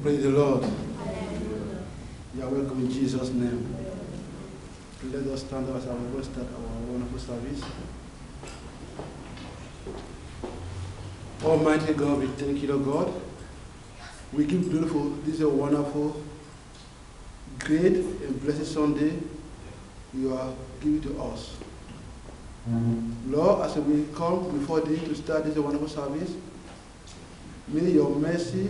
Praise the Lord. You are welcome in Jesus' name. Let us stand up as our will start our wonderful service. Almighty God, we thank you, Lord God. We give beautiful, this is a wonderful, great and blessed Sunday you are giving to us. Lord, as we come before thee to start this wonderful service, may your mercy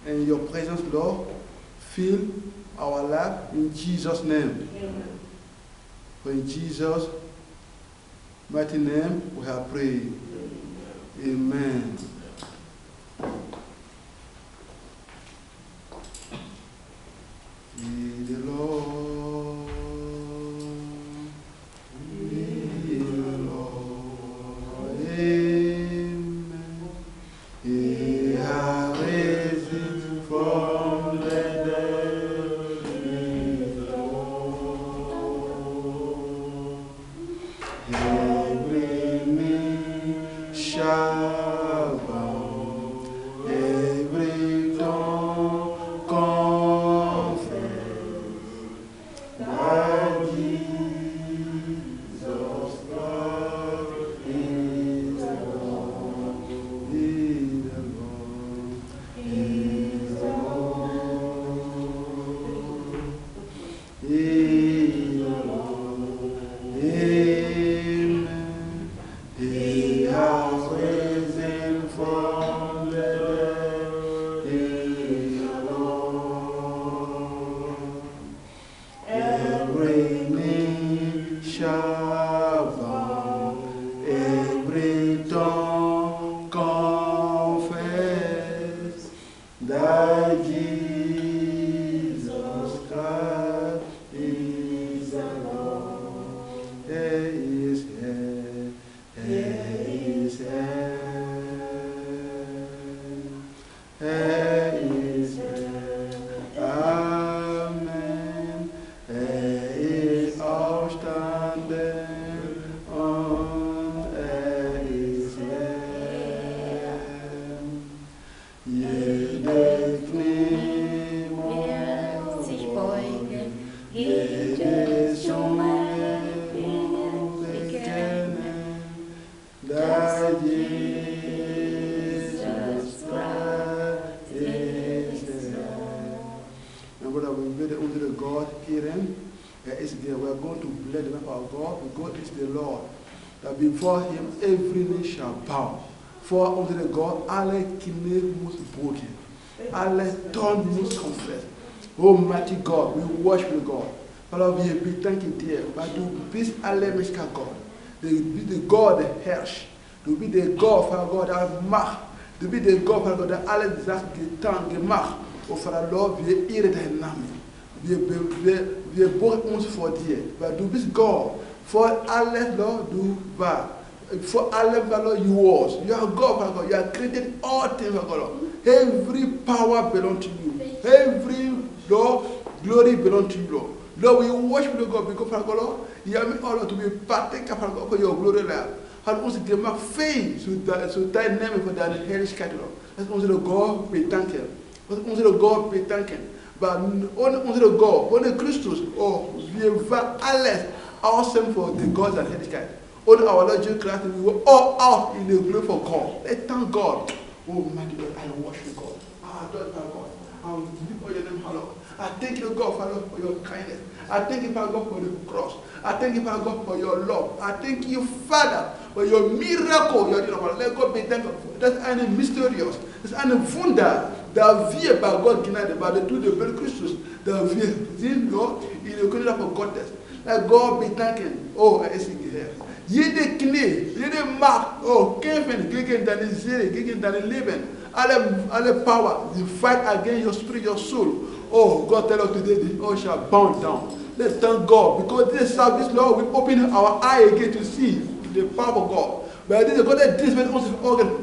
and your presence, Lord, fill our life in Jesus' name. Amen. For in Jesus' mighty name we have prayed. Amen. Be the Lord. Be the Lord. Amen. He has risen from the dead. Be the Lord. Every knee shall bow, every tongue confess that Jesus Christ is the Lord. Is the Lord. Is the Lord. Is the Lord. Amen. He has risen from the dead. He is the Lord. Every knee shall bow, every tongue confess that Jesus Christ is the Lord. He is here. He is here. He is here. Amen. He is outstanding on his land. Jede Knie muss sich beugen, jede Zunge bekennen, dass Jesus Christ ist der Herr. And brother, we made it unto the God hearing. We are going to bless the name of our God. God is the Lord. That before him every knee shall bow. For unto the God, alle Knie muss beugen. Alle tongue muss confess. Almighty God, we worship you, God. Father, we thank you, dear. But to be alle Mishka God. To be the God that herrscht. To be the God, Father God, that macht. To be the God, Father God, that alle Sachen getan, gemacht. Oh, Father Lord, wir ehren deinen Namen. Wir beugen uns vor dir. Weil du bist Gott. Vor allem, Lord, du warst. For allem, Lord, you was. You are God, Father God. You have created all things, Father God. Every power belongs to you. Every, Lord, glory belongs to you, Lord. Lord, we worship you, God, because, Father God, Lord, you have made all to be partaker, Father God, for your glory, Lord. Had ons gemaakt fijn, zodat nemen voor de heiligheid, Lord. Dat is onze God bedanken. Dat is onze God bedanken. Maar onze God, onze Christus, oh, we waren alles awesome for the God and heiligheid. On our Lord Jesus Christ, we were all out in the glory for God. Let's thank God. Oh, my God, I worship God. I adore my God. I lift all your name, Lord. I thank you, God, Father, for your kindness. I thank you, Father God, for the cross. I thank you, Father God, for your love. I thank you, Father, for your miracle. Your let God be thankful. That's an mysterious. It's an wunder. Dat wir bei Gott gnade, bei der Tod der Christus, dass wir sind noch in der Kunde von Gottes. Let God be thanken. Oh, er ist hier. Jede Knie, jede Macht, oh, kämpfen gegen deine Seele, gegen dein Leben. Alle Power, they fight against your spirit, your soul. Oh, God tell us today, the all shall bow down. Let's thank God, because this service, Lord, will open our eye again to see the power of God. But this is God that this man also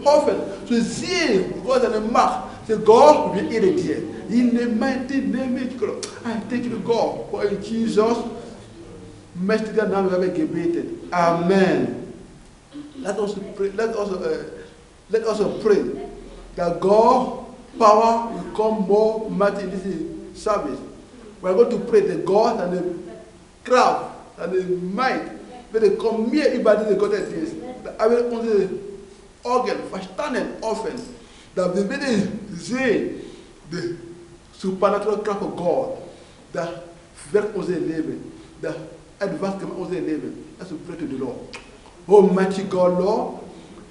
often to see God and the mark. Say, God will be in it here. In the mighty name of God. I thank you, God, for in Jesus' mighty name we have debated. Amen. Let us pray. Let us pray that God power will come more mighty in this service. We are going to pray the God and the craft and the might. But they come here about the God that is. I will only organ, verstanden offen. Dat we willen zien de supernatural kracht van God. Dat werkt onze leven. Dat advances onze leven. Let's pray to the Lord. Almighty God, Lord,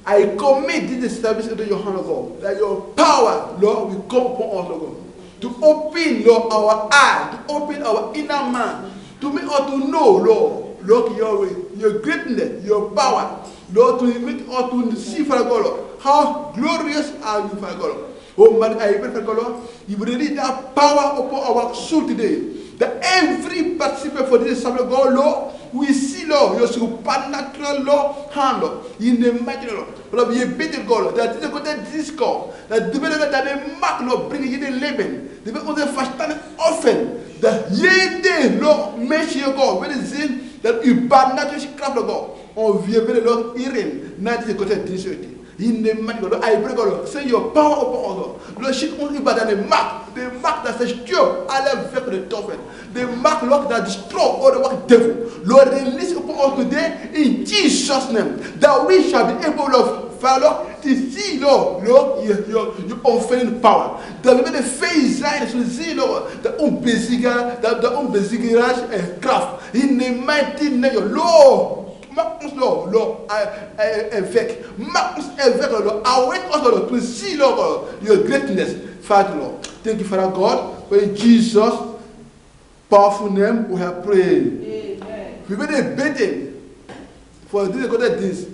I commit this service into your hand, Lord. That your power, Lord, will come upon us, Lord. To open, Lord, our eyes, to open our inner man, to make us to know, Lord, your greatness, your power, Lord, to make us to see, Father God, Lord, how glorious are you, Father God. Oh, man, I pray, Father God, Lord, you will release that power upon our soul today. That every participant for this service, God, Lord, we see, Lord, your supernatural, Lord, hand, Lord, in the mighty Lord. Lord, we bid God, that is the discord, that the mark, Lord, bring you the living, the verstanden offen, that ye day, Lord, mention your God, when it's in that you ban natural craft of God, on via very Lord, Irin, not the God at this. In the mighty God, I pray God, send your power upon us, Lord. Lord, she only but the mark that says, "Stop, I love the top." The mark, Lord, that destroy all the work devil. Lord, release upon us today in Jesus' name, that we shall be able, Lord, Father, to see, Lord, your unfailing power. That we may face signs to see, Lord, the unbesieged craft. In the mighty name of Lord. Marque-nous, Lord, avec. Marque-nous avec, Lord. Awake us, Lord, to see, Lord, your greatness, Father, Lord. Thank you, Father God, for in Jesus' powerful name we have prayed. Amen. We made a bidding for this,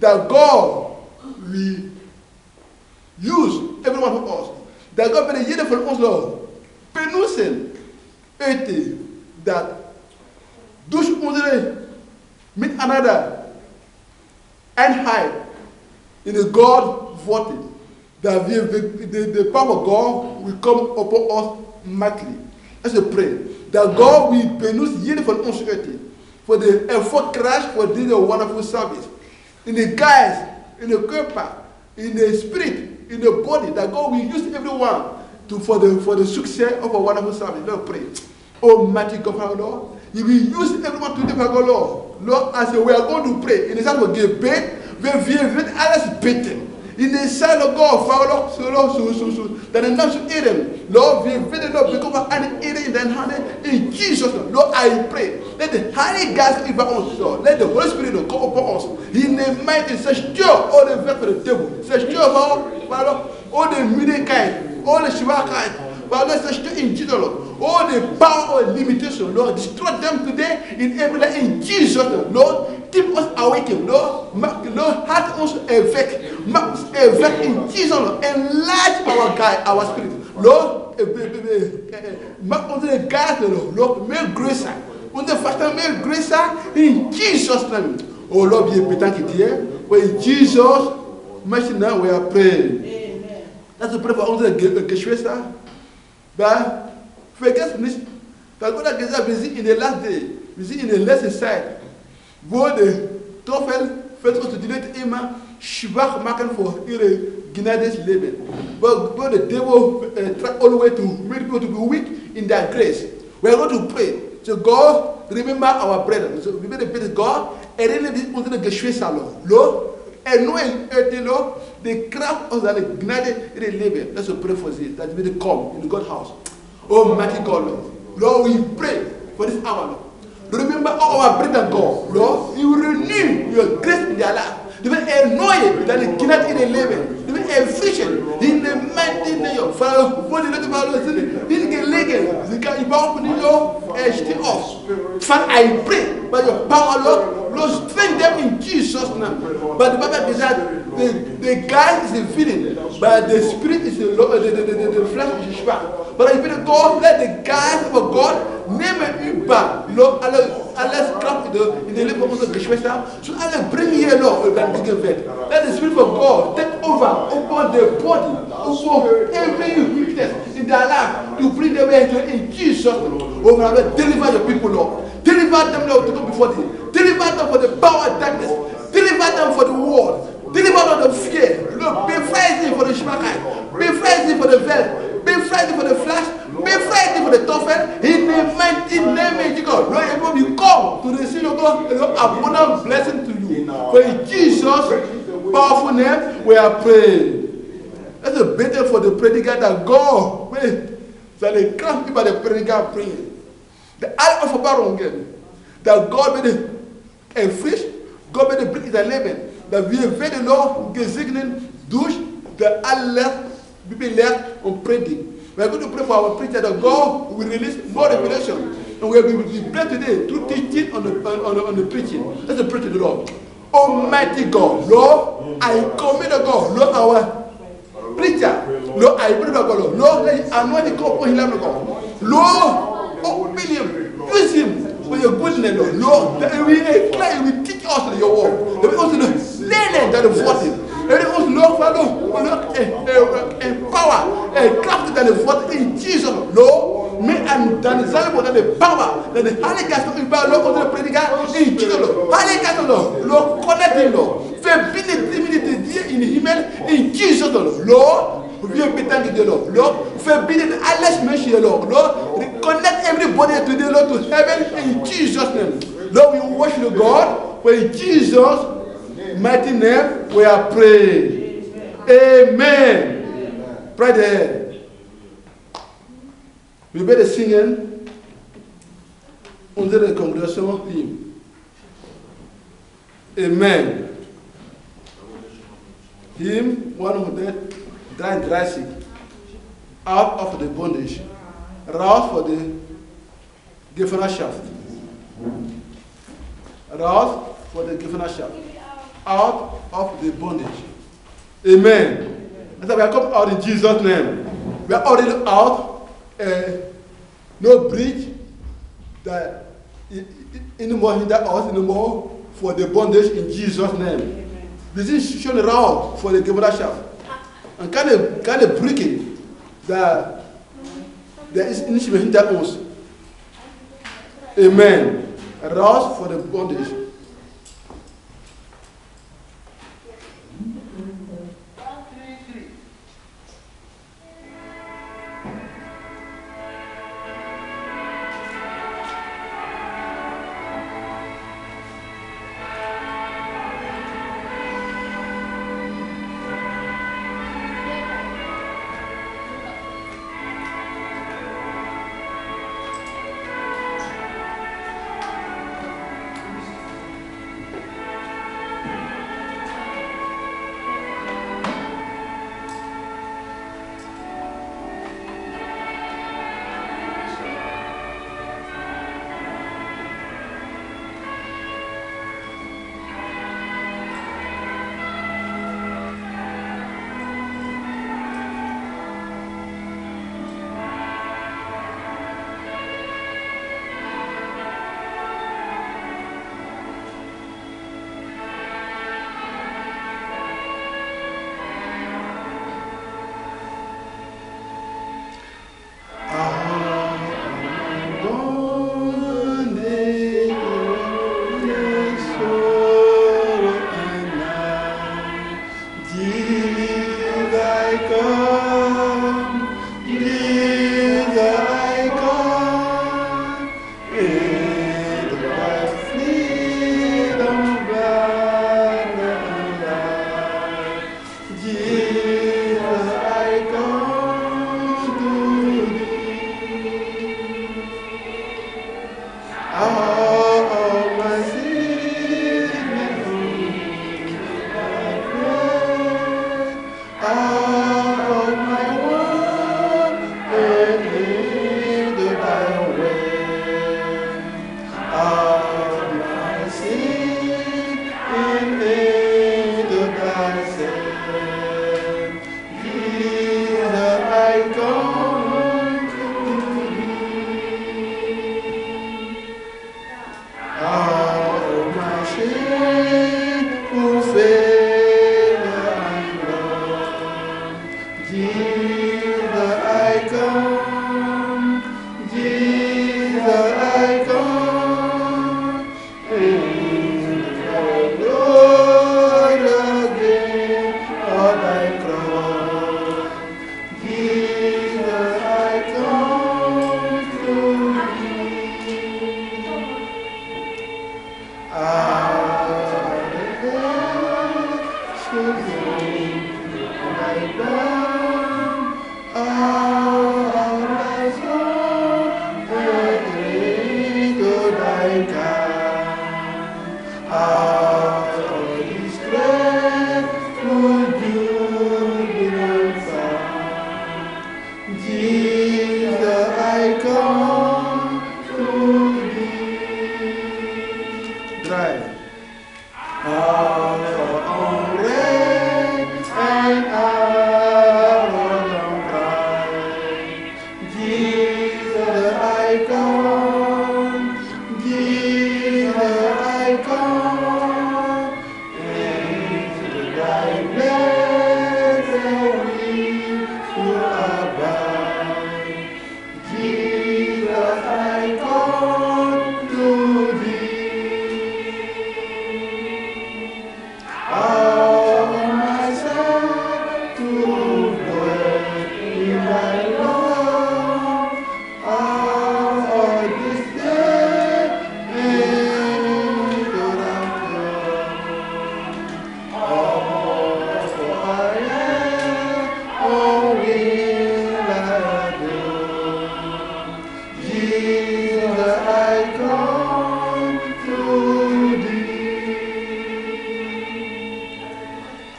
that God will use every one of us. That God will use for us, Lord. Penusen, ete, that douche meet another and hide in the God voted, that the power of God will come upon us mightily. Let's pray that God will benus yet for uncertainty, for the effort crash for this wonderful service. In the guys, in the cooper, in the spirit, in the body, that God will use everyone for the success of a wonderful service. Let's pray. Almighty God, Lord, He will use everyone to the Lord. Lord, as we are going to pray, in the side of give pain, we will alles bitten. In the side of God, Father, so that the name should eat them. Lord, we will not become any eating in the hand. In Jesus' name, Lord, I pray. Let the Holy Ghost be upon us, Lord. Let the Holy Spirit come upon us. In the mighty, say, stir all the work for the devil. Say, stir, Father, all the middle kind, all the Shiva kind. But let's just in Jesus, Lord. All the power or limitation, Lord, destroy them today in every day in Jesus, Lord. Keep us awakened, Lord. Lord, heart us awake. Mark us awake in Jesus, Lord. Enlarge our spirit, Lord. Mark us the guide, Lord. Make grace. On the first time, make grace in Jesus' name. Oh Lord, be a thank you, dear. But in Jesus' mighty name we are praying. Amen. Let's pray for all the Geshwesa. But forget this. But God has busy in the last day, busy in the lesser side. Both the Toffel first to delete Emma, Shibach Makan for Guinades living. But the devil try all the way to make people to be weak in their grace. We are going to pray. So God, remember our brethren. So we better pray to God and then this under the Geshwesa Lord. And knowing Lord, the craft of the Gnade in the living. Let's pray for this, that we will come in God's house. Almighty God, Lord. Lord, we pray for this hour, Lord. Remember all our brethren, God, Lord. You will renew your grace in their life. They will annoy that the Gnade in the living. They will efficient in the mighty name of Father. What the little Father said, in the legal, the guy about off. Father, I pray by your power, Lord, strengthen them in Jesus' name. But the Bible is that the guy is a feeling, but the spirit is the flesh is strong. But I pray to God, let the guy of God name it back. Lord, let's clap in the lip of the Geshwesa. So I'll bring here, Lord, that big event. Let the spirit of God take over upon the body, upon every weakness in their life, to bring them in Jesus' name. Oh, deliver your people, Lord. Deliver them, Lord, to go before thee. Deliver them for the power of darkness. Deliver them for the world. Deliver them from fear. Lord, be fighting for the Shemakai. Be fighting for for the veil. Be frightened for the flesh. Be frightened for the toughen. In the mighty name of God. Lord, everybody come to receive your God, abundant blessing to you. For in Jesus' powerful name, we are praying. That's a better for the predicator that God, that they can't be by the predicator praying. The eye of a baron again. That God made a fish, God made a brick in the leven. Dat wir werden noch gesegnet durch the Allah, Bibellehr und Predigt. We are going to pray for our preacher that God will release more revelation. And we will be blessed today through teaching on the preaching. Let's pray to the Lord. Almighty God, Lord, I commit to God, Lord, our preacher, Lord, I pray to God, Lord, let him anoint the cup of him, Lord, open him, use him for your goodness, Lord, that he will teach us your word. That we also learn that the voice. That we also empower, craft that the voice in Jesus, Lord. Me and Dan Zalbo that the power, that the Holy Ghost will be Lord, also the predicator in Jesus, Lord. Holy Ghost, Lord, connect him, Lord. Fais in himmel in Jesus, Lord. Viens pétanque de Lord. Lord, fais bénir alles Menschen, Lord. Lord, connect everybody today, Lord, to heaven in Jesus' name. Lord, we worship you, God, for in Jesus' mighty name we are praying. Amen. Pray there. We better singen unsere Kongregation hymn. Amen. Hymn 136. Out of the bondage. Raus for the Gefangenschaft. Raus for the Gefangenschaft. Out of the bondage. Amen. And so we are come out in Jesus' name. We are already out. No bridge that anymore hinder us anymore for the bondage in Jesus' name. This is shown around for the Gefangenschaft. And kind of break it that there is initially hinder us. Amen. Raus for the bondage. Hour on rain and hour on cry. Jesus, I come. Jesus, I come. Into thy blessed will to abide. Jesus, I come to thee. All myself to dwell in thy love. All this day into thy love. All for I am, all will I do. Jesus, I come to thee.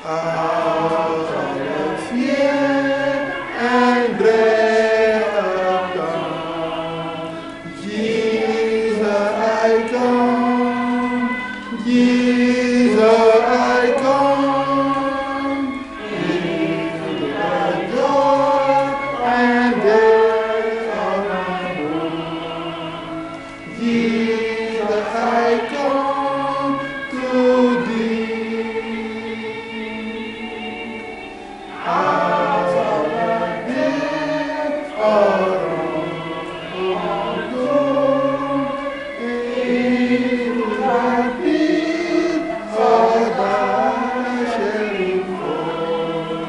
Out of fear and dread of dawn. Jesus, I come. Jesus, I come. Into the joy and death of my home. Jesus, I come to thee. Out of the dead of doom, into thy peace of thy sharing fold.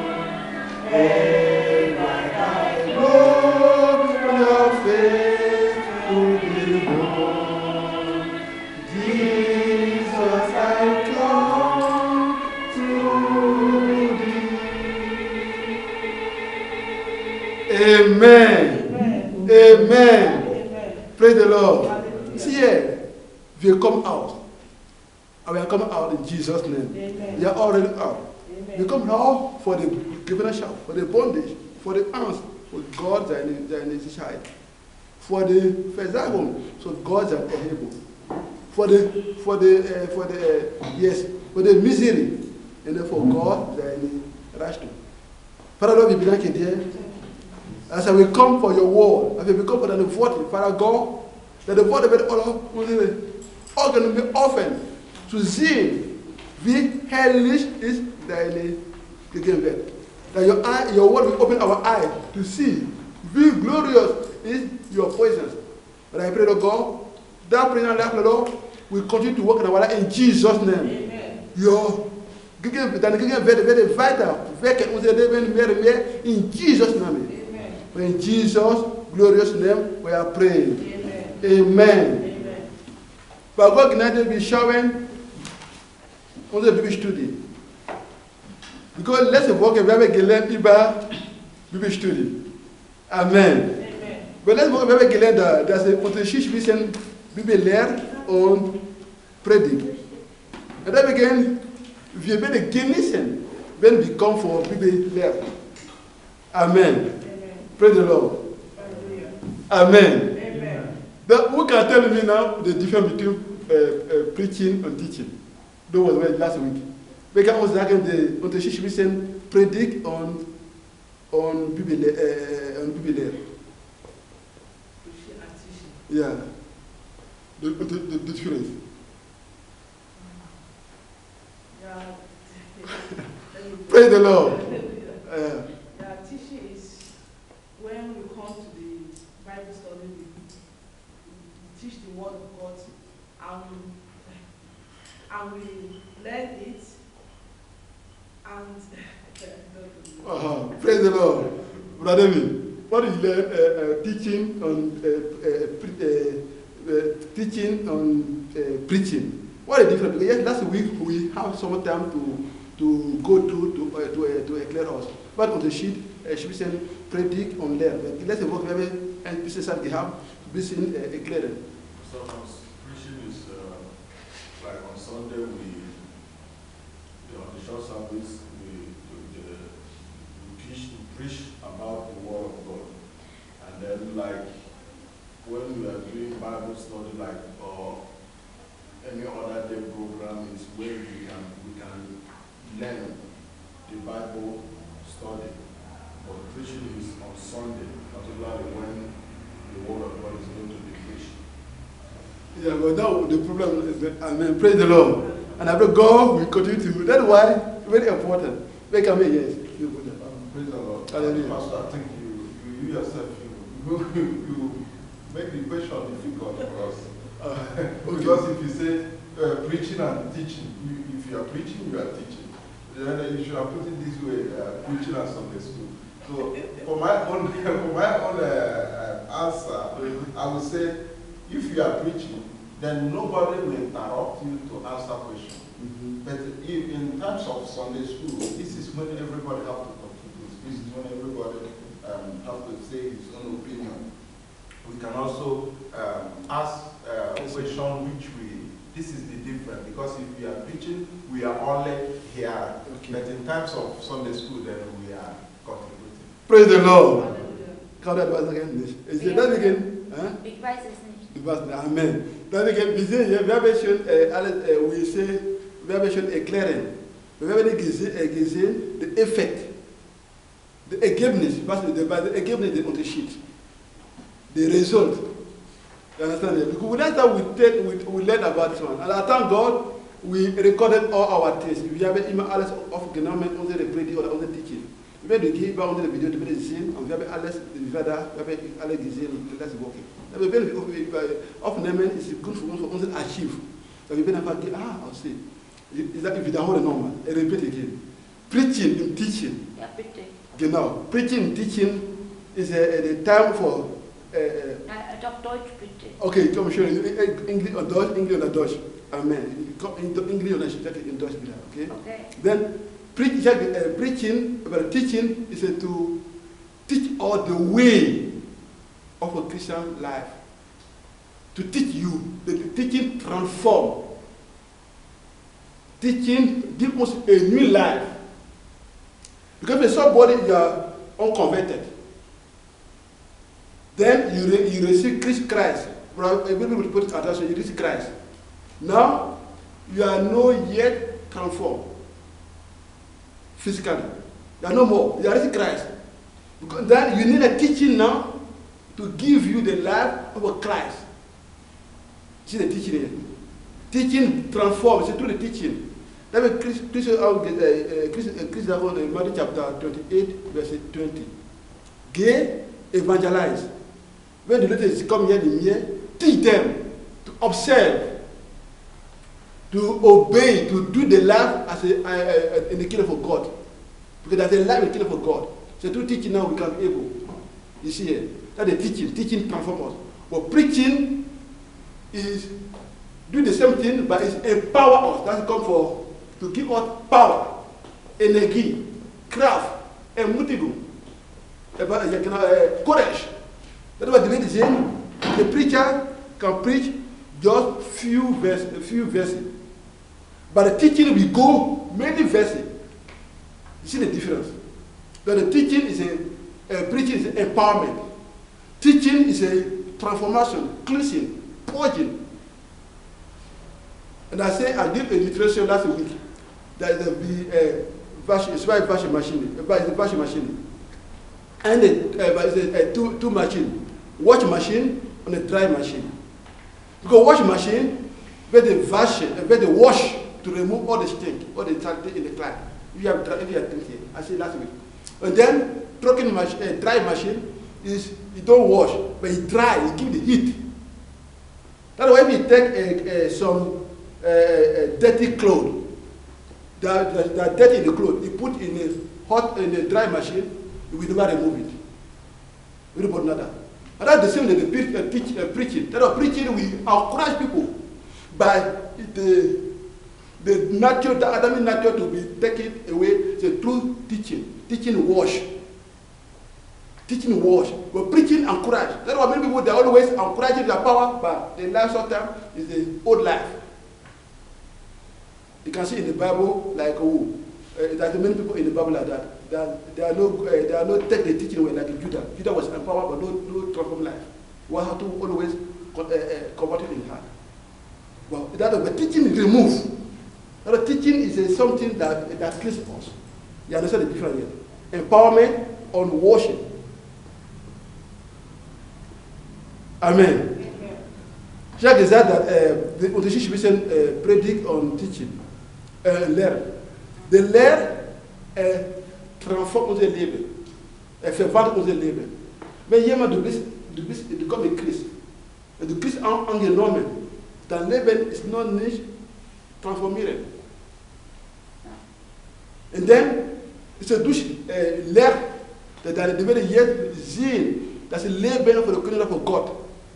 And by thy glorious face to behold. Jesus, I come to thee. Amen. Amen. Praise the Lord. See here, we come out. And we are coming out in Jesus' name. We are already out. We come out for the governorship, for the bondage, for the ounce, for God and his child. For the Fezagon, so God's are able. For the misery, and then for God, they are rushed. Father Lord, we begin here. As we come for your word, as we come for the vote, Father God, that the vote of all going to be often to see wie hellish is thy gegeben. That your word will open our eyes to see wie glorious is your presence. But I pray, Lord God, that prayer life, Lord, will continue to work in our life in Jesus' name. Amen. Your very vital, in Jesus' name. Amen. In Jesus' glorious name, we are praying. Amen. Amen. But God can be showing on the Bible study. Because let's work a very good Bible study. Amen. Maar let's we hebben geleerd dat ze onderscheid wissen Bibelleer en predik. En dan begin we willen genezen when we come for Bibelleer. Amen. Praise the Lord. Amen. But who can tell me now the difference between preaching and teaching? That was last week. We can also zeggen de onderscheid wissen predik en Bibelleer. Yeah, the difference. Yeah. Praise the Lord. Teaching is when we come to the Bible study, we teach the Word of God, and we learn it, and praise the Lord, Brother David. What is teaching on preaching? What is different? Because yes, last week we have some time to go through to clear us. But on the sheet, she was saying predict on there. But let's work very and pieces that we have to be seen clear. So preaching is like on Sunday on the short service we preach about the Word of God, and then like when we are doing Bible study, like or any other day program. program is where we can learn the Bible study. But preaching is on Sunday, particularly when the word of God is going to be preached. Yeah, but now the problem is that, amen, praise the Lord. And I pray God will continue to do. That's why, very important. Make a yes. Praise the Lord. Hallelujah. Pastor, I think you yourself, you make the question difficult for us. Okay. Because if you say preaching and teaching, if you are preaching, you are teaching. Then you should have put it this way, preaching and Sunday school. So for my own answer, I would say, if you are preaching, then nobody will interrupt you to answer questions. But if in terms of Sunday school, this is when everybody have to contribute. This is when everybody have to say his own opinion. We can also ask a question which this is the difference, because if we are preaching, we are only here. Okay. But in terms of Sunday school, then we are contributing. Praise the Lord. Kann das was again nicht? Ist das again? Ich weiß es nicht. Du weißt, Amen. Dann again, wir haben schon wir haben schon erklären. Wir haben gesehen, the effect, the Ergebnis, was the Ergebnis der Unterschied, the result. You understand? Because that's how we learn about this one. And I thank God, we recorded all our tests. We have immer alles aufgenommen, unsere Predigt oder unsere Teaching. Wir werden hier unsere Video sehen und wir haben alles, wir haben alle gesehen, das ist okay. Wir werden aufnehmen, ist gut für unser Archiv. Wir werden einfach gehen, aussehen. Ist das wiederholen nochmal, repeat again. Preaching and teaching. Ja, bitte. Genau. Preaching and teaching is the time for Auf Deutsch bitte. Okay, komm schön. Englisch und Deutsch. Amen. Englisch und in Deutsch wieder, okay? Okay. Then preaching, but teaching is to teach all the way of a Christian life. To teach you. The teaching transform. Teaching gives us a new life. Because if somebody you are unconverted, then you receive Christ. People put it attention, you receive Christ. Now, you are not yet transformed physically. You are no more. You are receiving Christ. Because then you need a teaching now to give you the life of a Christ. See the teaching here. Teaching transforms. It's through the teaching. That was Christ in Matthew chapter 28, verse 20. Gay, evangelize. When the letters come here, teach them to observe, to obey, to do the life as in the kingdom of God. Because there's a life in the kingdom of God. So through teaching now we can be able. You see here, that's the teaching. Teaching transforms us. But preaching is do the same thing, but it's empower us. That's come for to give us power, energy, craft, and motivation, courage. That's what the lady is saying. The preacher can preach just few verses. But the teaching will go many verses. You see the difference? But the teaching is preaching is empowerment. Teaching is a transformation, cleansing, purging. And I give a illustration last week. There is a washing machine. And it's a two machine. Wash machine and a dry machine. Because wash machine, where they wash to remove all the stink, all the dirty in the cloth. If you have here, I said last week. And then dry machine is you don't wash, but you dry, you give the heat. That's why if you take some dirty clothes, that are dirty in the clothes, you put in a dry machine, you will never remove it. You don't put another. And that's the same as the preaching. That preaching we encourage people by the Adamic nature to be taken away. So through teaching wash. But preaching encourage. That's why many people they always encouraging their power, but the life sometimes is the old life. You can see in the Bible like there's many people in the Bible like that. They are not take the teaching away like Judah. Judah was empowered but no transformed life. We have to always convert it in heart. Well, that the teaching is removed. Teaching is something that cleans us. You understand the difference here? Empowerment on worship. Amen. J'ai gesagt dass die Unterschied zwischen Predigt und Teaching. Lehren. Die Lehre transformt unser Leben. Verwandelt unser Leben. Wenn jemand, du kommst in Christ, und du bist angenommen, dein Leben ist noch nicht transformiert. Und dann ist es durch Lehre, dass du wirst jetzt sehen, dass das Leben von der Kinder von Gott,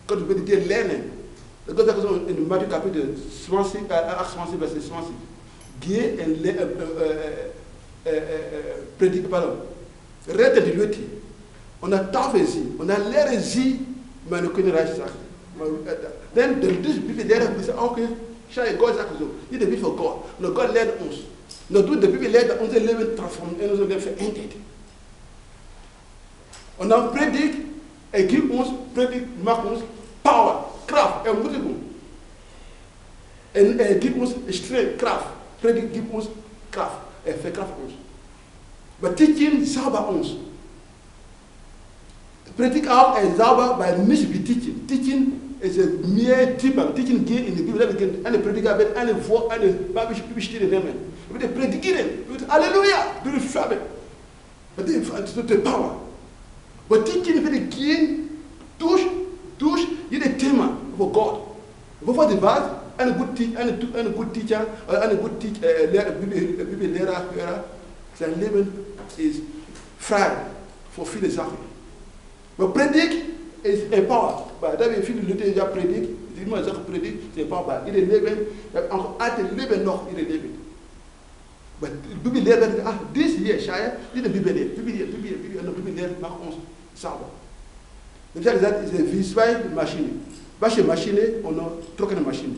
Gott wird dir lernen. Gott sagt in Matthieu Kapitel 20, 28, Verset 20, geh und predige, pardon, rette die Leute. Und dann taufe sie, und dann lehre sie meine Königreichssachen. Dann die Bibel lehrt uns, okay, schau, Gott sagt so, ihr der Bibel von Gott, und Gott lehrt uns. Und die Bibel lehrt unser Leben transformiert, unser Leben verändert. Und dann predigt, gibt uns, macht uns Power, Kraft, Ermutigung. Und gibt uns Strength, Kraft. Predigt gibt uns Kraft, verkraft uns. Aber Teaching sauber uns. Predigt auch sauber, weil nicht wie Teaching. Teaching ist mehr tiefer. Teaching geht in die Bibel. Eine Prediger wird eine Bibelstelle nehmen. Er wird predigieren. Halleluja! Du wirst färben. Das ist die Power. Aber Teaching wird gehen durch jedes Thema von Gott. Wovon die Wahrheit, eine gute Teacher oder eine gute Bibellehrer, sein Leben ist frei für viele Sachen. Aber Predigt ist empowered. Da wir viele Leute ja predigen, die immer sagen, Predigt ist empowered. Ihre Leben, auch alte Leben noch ihre Leben. Aber die Bibel lehrt, das hier, Scheiße, die Bibel lehrt. Bibel lehrt, macht uns sauber. Ich habe gesagt, es ist wie zwei Maschinen. Waschmaschine und eine trockene Maschine.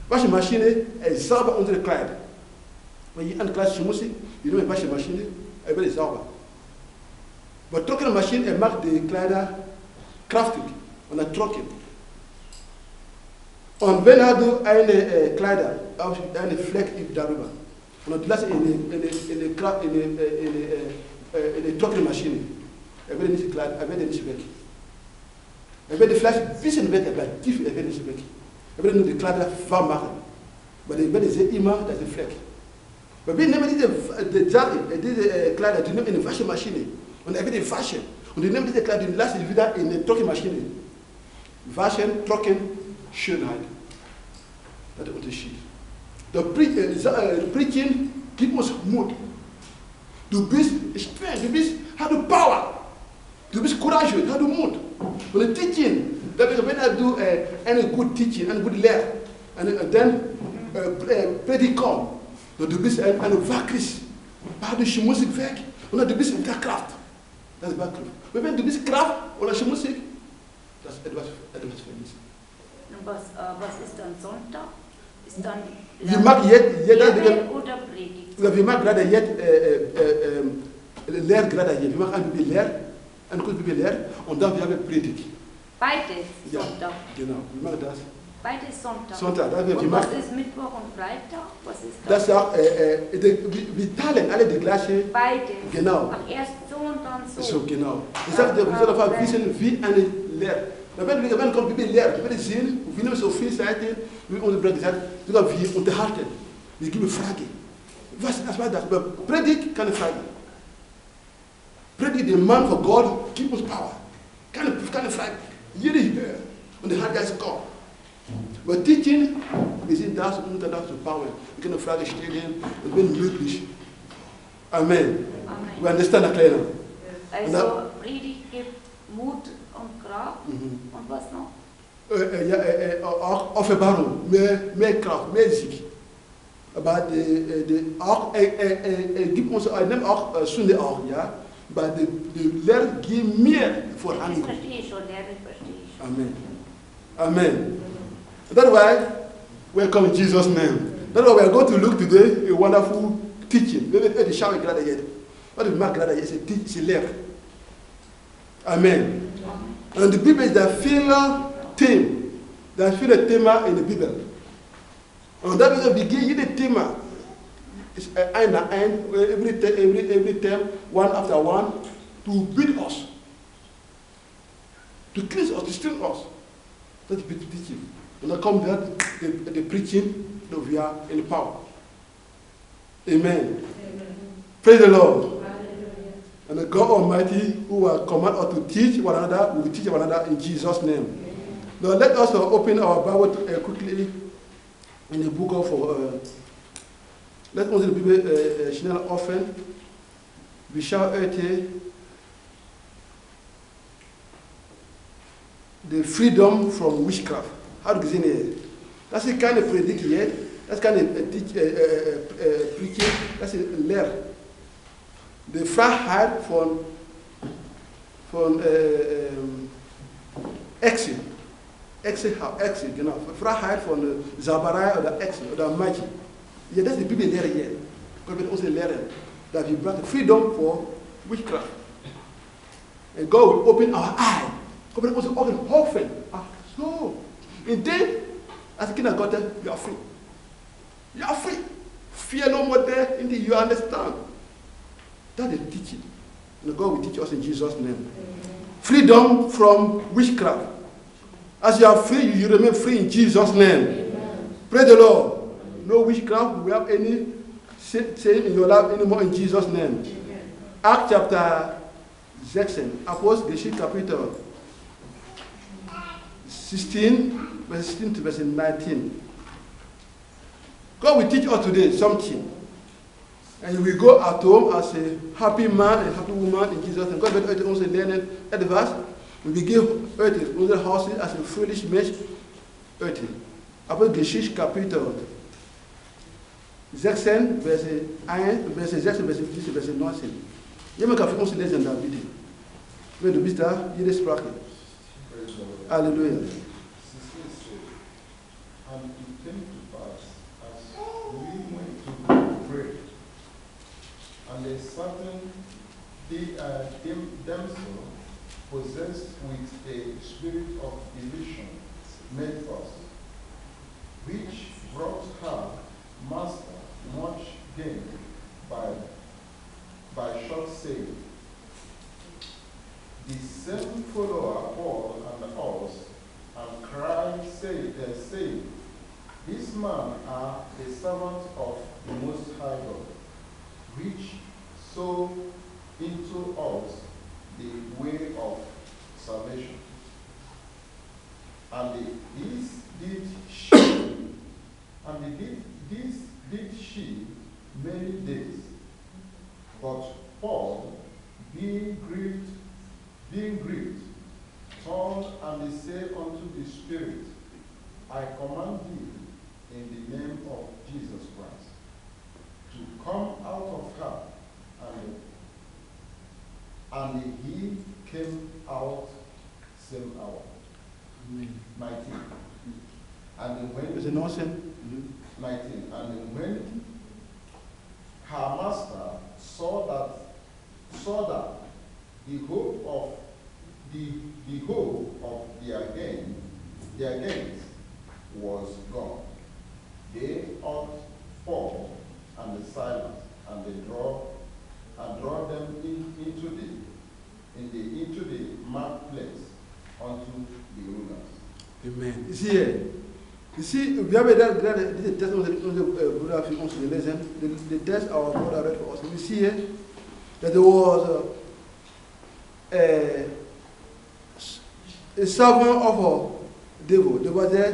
Waschmaschine ist sauber unsere Kleider. Wenn ihr eine Kleid schmutzig, ihr nehmt Waschmaschine, wird sauber. Aber trockene Maschine macht die Kleider kraftig und dann trocken. Und wenn du eine Kleider auf eine Fleck darüber und du lässt in eine trockene Maschine, wird nicht weg. Wird vielleicht ein bisschen weg, aber tief wird nicht weg. Wird nur die Kleider warm machen. Aber die werden sehen immer, dass die Fleck. Aber wir nehmen diese Kleider, die nehmen in eine Waschmaschine. Und er wird die waschen. Und die nehmen diese Kleider, die lassen wieder in eine Trockenmaschine. Waschen, trocken, Schönheit. Das ist der Unterschied. Der Preaching gibt uns Mut. Du bist streng, hast du Power. Du bist courageous, hast du Mut. Und der Teaching, wenn du eine gute Teaching, eine gute Lehre, und dann Predikant, du bist ein Wachris, du schmutzig weg, und du bist in der Kraft. Das ist Kraft. Wenn du bist Kraft oder schmutzig, das ist etwas vermisst. Was ist dann Sonntag? Ist dann wir machen jeder oder Predigt? Wir machen gerade jetzt Lehre gerade hier. Wir machen eine Bibellehre, eine kurze Bibellehre und dann wir haben Predigt. Beides Ja, Sonntag. genau, wir machen das. Beides Sonntag. Sonntag, Und was ist Mittwoch und Freitag? Was ist das? Das auch, wir teilen alle die gleiche. Beides. Genau. Ach, erst so und dann so. So, genau. Ich sage, wir sollen einfach wissen, wie eine Lehre. Wenn wir kommen, Bibellehre, wir sehen, wir nehmen so viele Seiten, wie unsere Bruder gesagt hat, wir unterhalten, wir geben Fragen. Was war das? Aber Predigt keine Frage. Predigt, der Mann von Gott, gibt uns Power. Keine Frage. Jeder hört. Und der Heilige Geist kommt. Aber Teaching, wir sind das, um das zu bauen. Wir können Fragen stellen und wenn möglich. Amen. Amen. We understand that, Kleiner? Also Predigt gibt Mut und Kraft. Und was noch? Auch Offenbarung, mehr Kraft, mehr Sieg. Aber auch, gibt uns, nimmt auch Sünde auch, ja. Aber die Lehre gibt mir voran. Das verstehe ich schon, Lehre verstehe ich schon. Amen. Amen. That's why we come in Jesus' name. That's why we are going to look today a wonderful teaching. Maybe the shower glad yet. What is Mark glad yet? It's a lehre. Amen. And the Bible is the final theme. There's final theme in the Bible. En dat we beginnen ieder thema. Is eind na eind, every term, one after one, to build us. To cleanse us, to strengthen us. Dat is the teaching. And dan komt dat, the preaching, that we are in the power. Amen. Praise the Lord. And the God Almighty, who will command us to teach one another, we will teach one another in Jesus' name. Now let us open our Bible quickly in the book of, let ons de Bijbel snel offen. We shall the freedom from witchcraft. How do you say it? That's the kind of predict here. That's kind of preaching. That's a leer. De vrijheid van exit. Exit, genau. Vrijheid van de zabarij of de exit, of de magie. Ja, dat is de Bijbel leren hier. God wil ons leren. Dat we brought freedom for witchcraft. And God will open our eye. God wil ons ogen open. So. And then, as a kind of God, you are free. You are free. Fear no more there. Indeed, you understand. That is teaching. And God will teach us in Jesus' name. Amen. Freedom from witchcraft. As you are free, you remain free in Jesus' name. Amen. Praise the Lord. No witchcraft will have any sin in your life anymore in Jesus' name. Amen. Acts chapter 16, Apostelgeschichte Kapitel 16, verse 16 to verse 19. God will teach us today something. And we go at home as a happy man and happy woman in Jesus' name. God will also learn advice. We give earth onze houses as a foolish mess. Earth. Apostelgeschichte Kapitel 16, verse 1, verse 16, verse 15, verse 19. Je mag even ons lezen daar bieden. We doen daar, jullie spraken. Halleluja. And it came to pass as we went to pray, and a certain damsel possessed with a spirit of division met us, which brought her master much gain by short sale. The same follower Paul and us, and cried, saying, These men are the servants of the Most High God, which sow into us the way of salvation. And this did she many days. But Paul, being grieved, turned and said unto the Spirit, I command thee in the name of Jesus Christ to come out of her. And he came out same hour. 19. And when Is it not sin? 19. And when her master saw that the hope of their gains was gone, they ought Paul and the Silas, and they draw them into the marketplace unto the rulers. Amen. Ici, we have the test on the Buddha fi ons gelezen. The test our brother read for us. We see here that there was a servant of a devil. There was a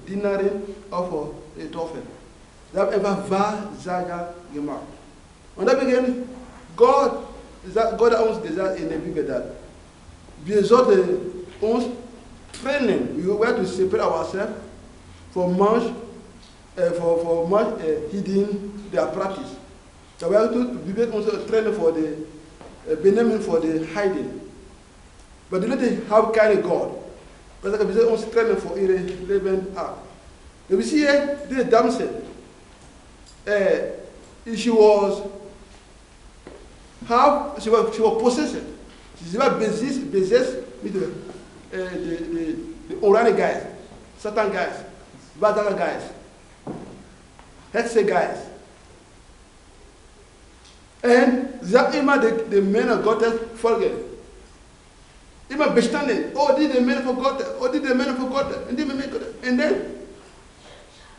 dienaar of a toffel. Dat hebben we waarzager gemaakt. En dat begint God ons gezegd in de Bijbel dat we zouden ons trainen. We have to separate ourselves from much hidden their practice. So we have to also train for the benaming for the hiding. But they don't have kind of God. Because we say ons trainen for iedereen leven up. We see here this damsel. She was possessed. She was possessed with the Oranic guys, Satan guys, Badala guys. Hetse guys. En ze hebben immer de mannen Gottes volgen. Immer bestanden. Oh, die de mannen voor God. Oh, die de mannen voor God. En die mannen voor God. En dan,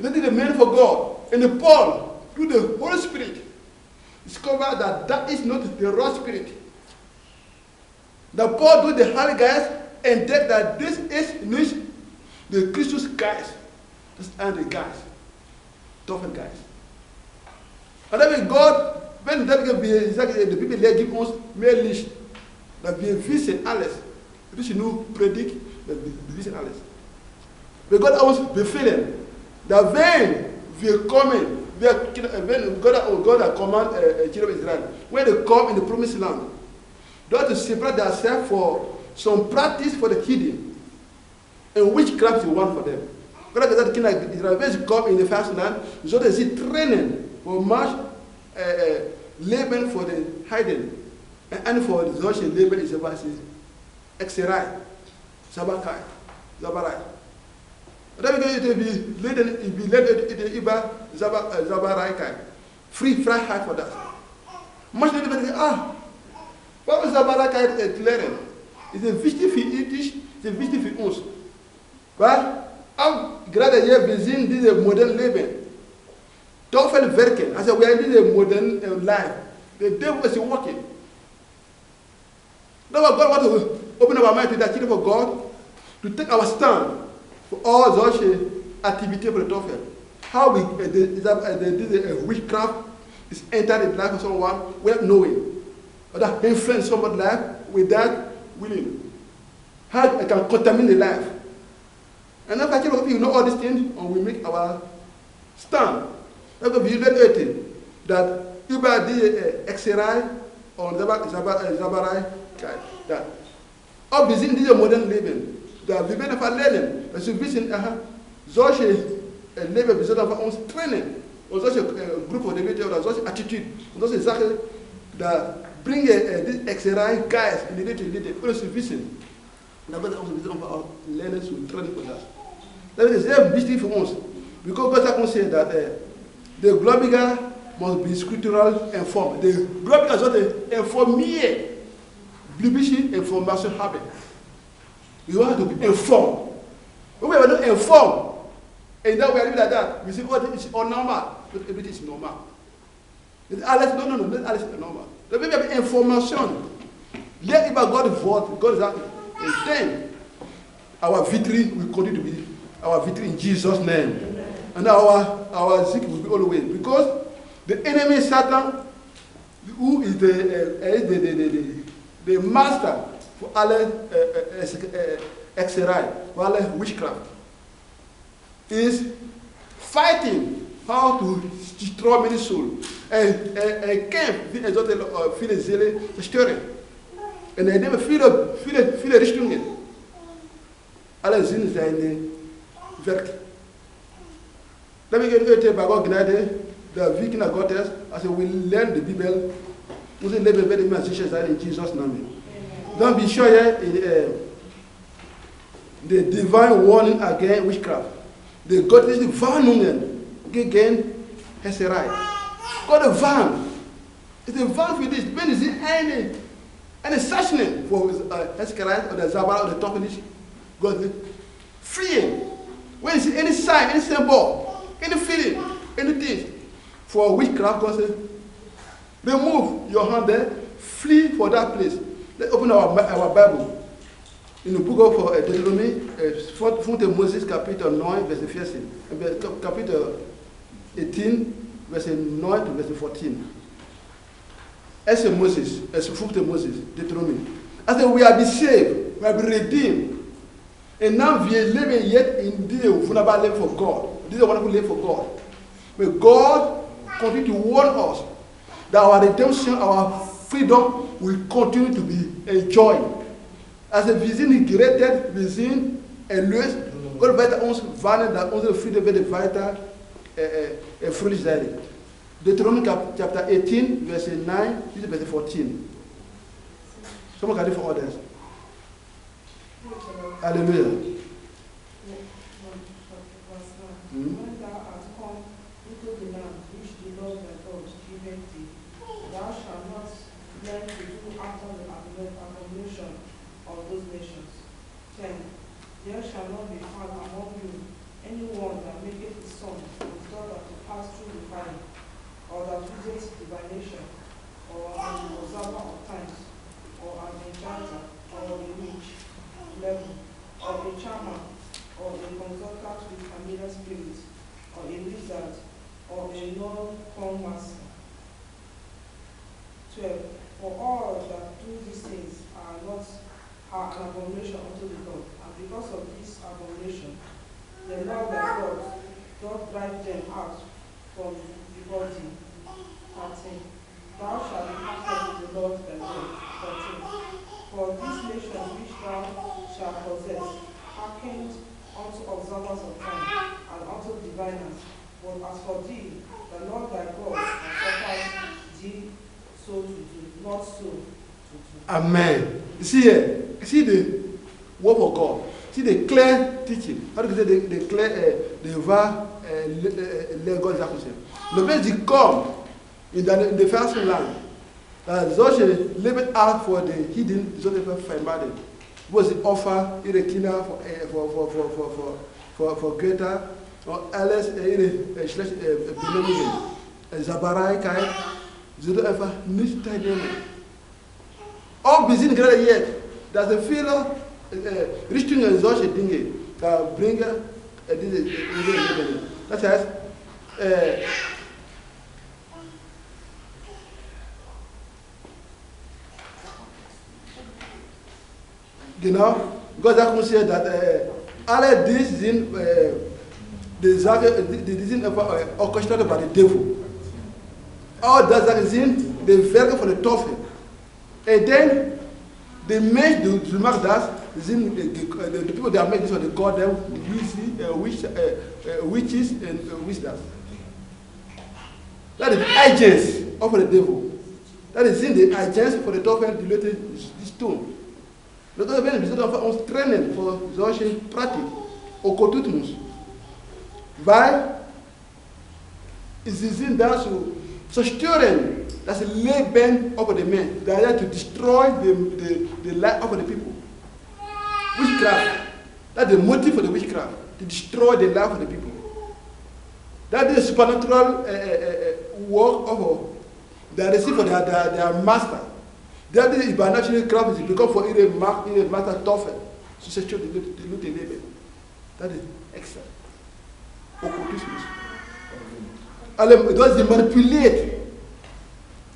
that is the man for God. And the Paul, through the Holy Spirit, discovered that that is not the raw spirit. The Paul do the Holy Geist and that this is the Christus Geist. This are the guys. Toughen guys. And then God, when the people there give us meer licht, dat we vissen alles. Dus je nu predikt, dat we vissen alles. We God ons bevelen. Dat we komen, when God has commanded children of Israel, when they come in the promised land, they have to separate themselves for some practice for the hidden, and witchcraft is one for them. God has said, like Israel, when they come in the first land, so they see training for much labor for the hidden, and for the social labor is about Exerai, Sabakai, Zabarai. Dan wil je leden Zabarai free vrijheid voor dat. Maar je denkt, wat is Zabarai leren? Het is wichtig voor het is wichtig voor ons. Maar gerade hier we zien deze modern leven. Toch veel werken. Als we in deze modern life, the devil is working. Now God wants to open our mind to that children of God to take our stand. For all such activities for the tougher. How the witchcraft is entered in the life of someone without knowing. Or that influence someone's life without willing. How it can contaminate the life. And after you know all these things, and we make our stand. That's we learn everything. That über die Exerai und Zabarai, that all within this modern living. Dat we bijna van leren. Dat ze wisten, zoals je leven bezit van ons trainen. Of zoals je groep van de weten, of zoals je attitude. Of zoals je zaken, dat breng je dit extra guys in de weten, voor ze wisten. Dat we ons bezit van leren, zo trainen voor dat. Dat is heel wichtig voor ons. Because God has said that the globiger must be scriptural informed. The globiger zal informeren. Biblische informatie hebben. We want to be informed. When we are not informed, and now we are living like that, we say, oh, it's unnormal. But everything is normal. No, not alles is normal. The way we have information, let about God's word, God is that, and then our victory will continue to be our victory in Jesus' name. Amen. And our sick will be always. Because the enemy Satan, who is the master for alle exerai, for alle witchcraft, is fighting how to destroy many souls. En camp viele Seelen zerstören. En hij neemt viele richtingen. Alle zijn zijn werk. Dan wil ik het bij God genade, de week naar God is, als we learn the Bible, we moeten leven met de mensen zijn in Jesus' name. Don't be sure the divine warning against witchcraft. The God is the warningen gegen Hesserai. God the van. It's a van for this. When is it any sashing for Hesserai or the Zabara or the Topinish? God is freeing. When is it any sign, any symbol, any feeling, anything for witchcraft, God says, remove your hand there, flee for that place. Let's open our Bible. In the book of Deuteronomy, Fonte Moses, chapitre 9, verset 14. Chapitre 18, verset 9 to verset 14. As Moses, as Fonte Moses, Deuteronomy. I said, we have been saved, we have been redeemed. And now we are living yet in this wonderful life for God. This is a wonderful life for God. But God continue to warn us that our redemption, our freedom will continue to be enjoyed. Als we zien gerettet, we zien erlöst, God wird uns warnen, dass unsere Friede wird weiter erfüllt sein. Deuteronomy chapter 18, verse 9, this is verse 14. Someone can read for others. Hallelujah. When thou art come into the land 20. Thou shalt not learn to do after the abomination of those nations. 10. There shall not be found among you anyone that maketh his son or his daughter to pass through the fire, or that uses divination, or an observer of times, or an enchanter, or a witch, 11, or a charmer, or a consultant with familiar spirits, or a wizard, or a known master. 12. For all that do these things are an abomination unto the Lord, and because of this abomination, the Lord thy God doth drive them out from before thee. 13. Thou shalt be acted with the Lord thy God. 14. For this nation which thou shalt possess hearkened unto observers of time, and unto diviners. But as for thee, the Lord thy God hath suffered thee so to do, not so to do. Amen. You see here, you see the word of God. See the clear teaching. How do you say the clear, the va, les God accusés. Le fait dit comme in the first land, solche living out for the hidden, solche vermeiden. Was the offer irregular for greater or alles schlecht benehmungen. Zabarai kai, sie do einfach nicht teilnehmen. Auch wir sind gerade jetzt, dass die viele Richtungen solche Dinge bringen, diese Leben. Das heißt, genau, Gott sagt uns hier, dass alle diese sind, die sind einfach orchestriert by the devil. All das sind die Werke von der Teufel. And then they make the remark that the people that make this one, they call them witches and wizards. That is the agents of the devil. That is in the agents for the devil related this stone. Le devil est besoin d'en ons trainen voor solche praktijk, occultismus. Weil sie sind da zu zerstören das Leben of the men. They are there to destroy the life of the people. Witchcraft. That's the motive for the witchcraft, to destroy the life of the people. That is supernatural work of they receive for their master. That is by natural craft is because for a master tougher. So c'est sûr de lutter les. That is excellent. Occultismus. Alors, it does manipulate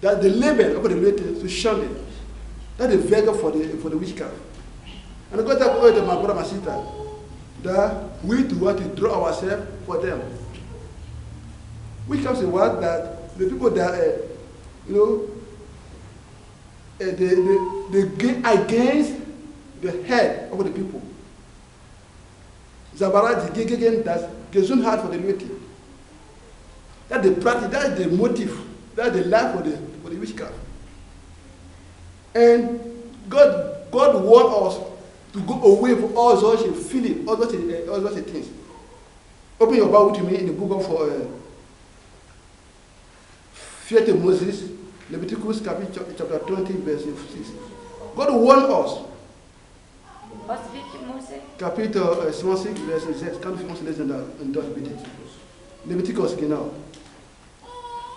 that the label of the related to shun it. That is very for the witchcraft. And I got that point to my brother, my sister, that we do want to draw ourselves for them. Witchcraft is what that the people that they get against the head of the people. Zabarat is against that gesund heart for the related. That's the practice, that's the motive, that's the life for the witchcraft. And God wants us to go away from all such feelings, all such things. Open your Bible to me in the book of Fear Moses, Leviticus chapter 20, verse 6. God warned us. Was wird Mose? Chapitre 26, verse 6. Kann ich uns lesen und dort bitte? Leviticus, genau.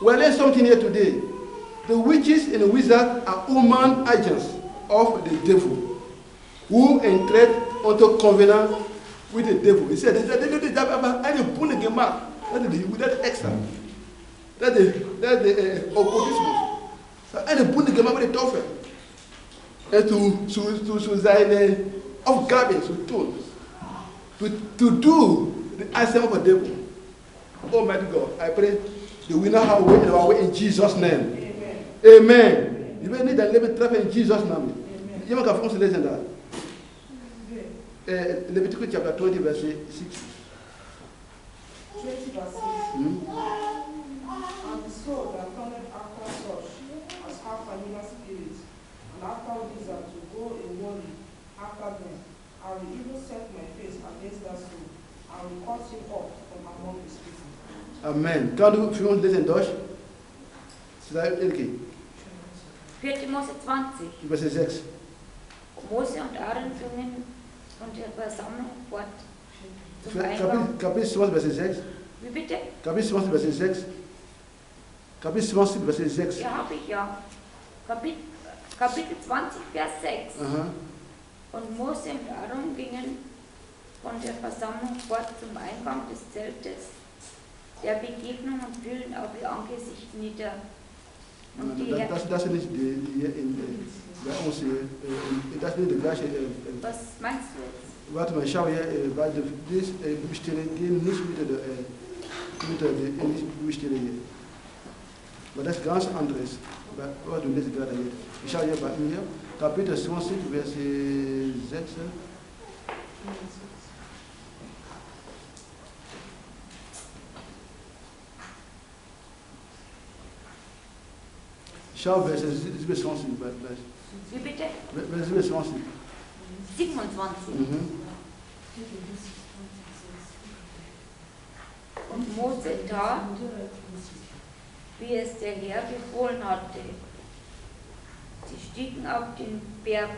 We're learning something here today. The witches and the wizards are human agents of the devil who entered into covenant with the devil. He said, "I will put a mark." That extra. That's the occultism. I will put the mark with the devil. And to sein Aufgabe zu tun, to do the answer of the devil. Almighty God, I pray that we know how to win our way in Jesus' name. Amen. Amen. You may need a little bit in Jesus' name. You can force listen that. Leviticus chapter 20, verse 6. 20 verse 6. And the soul that turneth after such as have familiar spirits, and after wizards to go in warning after them, I will even set my face against that soul, and will cut him off from among his people. Amen. Kan u voor ons lezen in Duits? Sei Elke, 4. Mose 20. Verse 6. Mose und Aaron gingen von der Versammlung fort zum Eingang. Kapitel 20, Verse 6. Wie bitte? Kapitel 20, Verse 6. Kapitel 20, Verse 6. Ja, habe ich ja. Kapitel 20, Vers 6. Aha. Und Mose und Aaron gingen von der Versammlung fort zum Eingang des Zeltes der Begegnung und fielen auf ihr Angesicht nieder. Und die Das ist nicht bei uns hier. Das ist nicht die gleiche. Was meinst du jetzt? Warte mal, schau hier, weil diese Bibelstelle gehen nicht mit der Bibelstelle hier. Aber das ist ganz anderes. Was du liest gerade hier. Ich schaue hier bei mir, Kapitel 20, Verse 6. Schau, Verse 27. Wie bitte? Verse 27. 27. Mhm. Und Mose tat, wie es der Herr befohlen hatte. Sie stiegen auf den Berg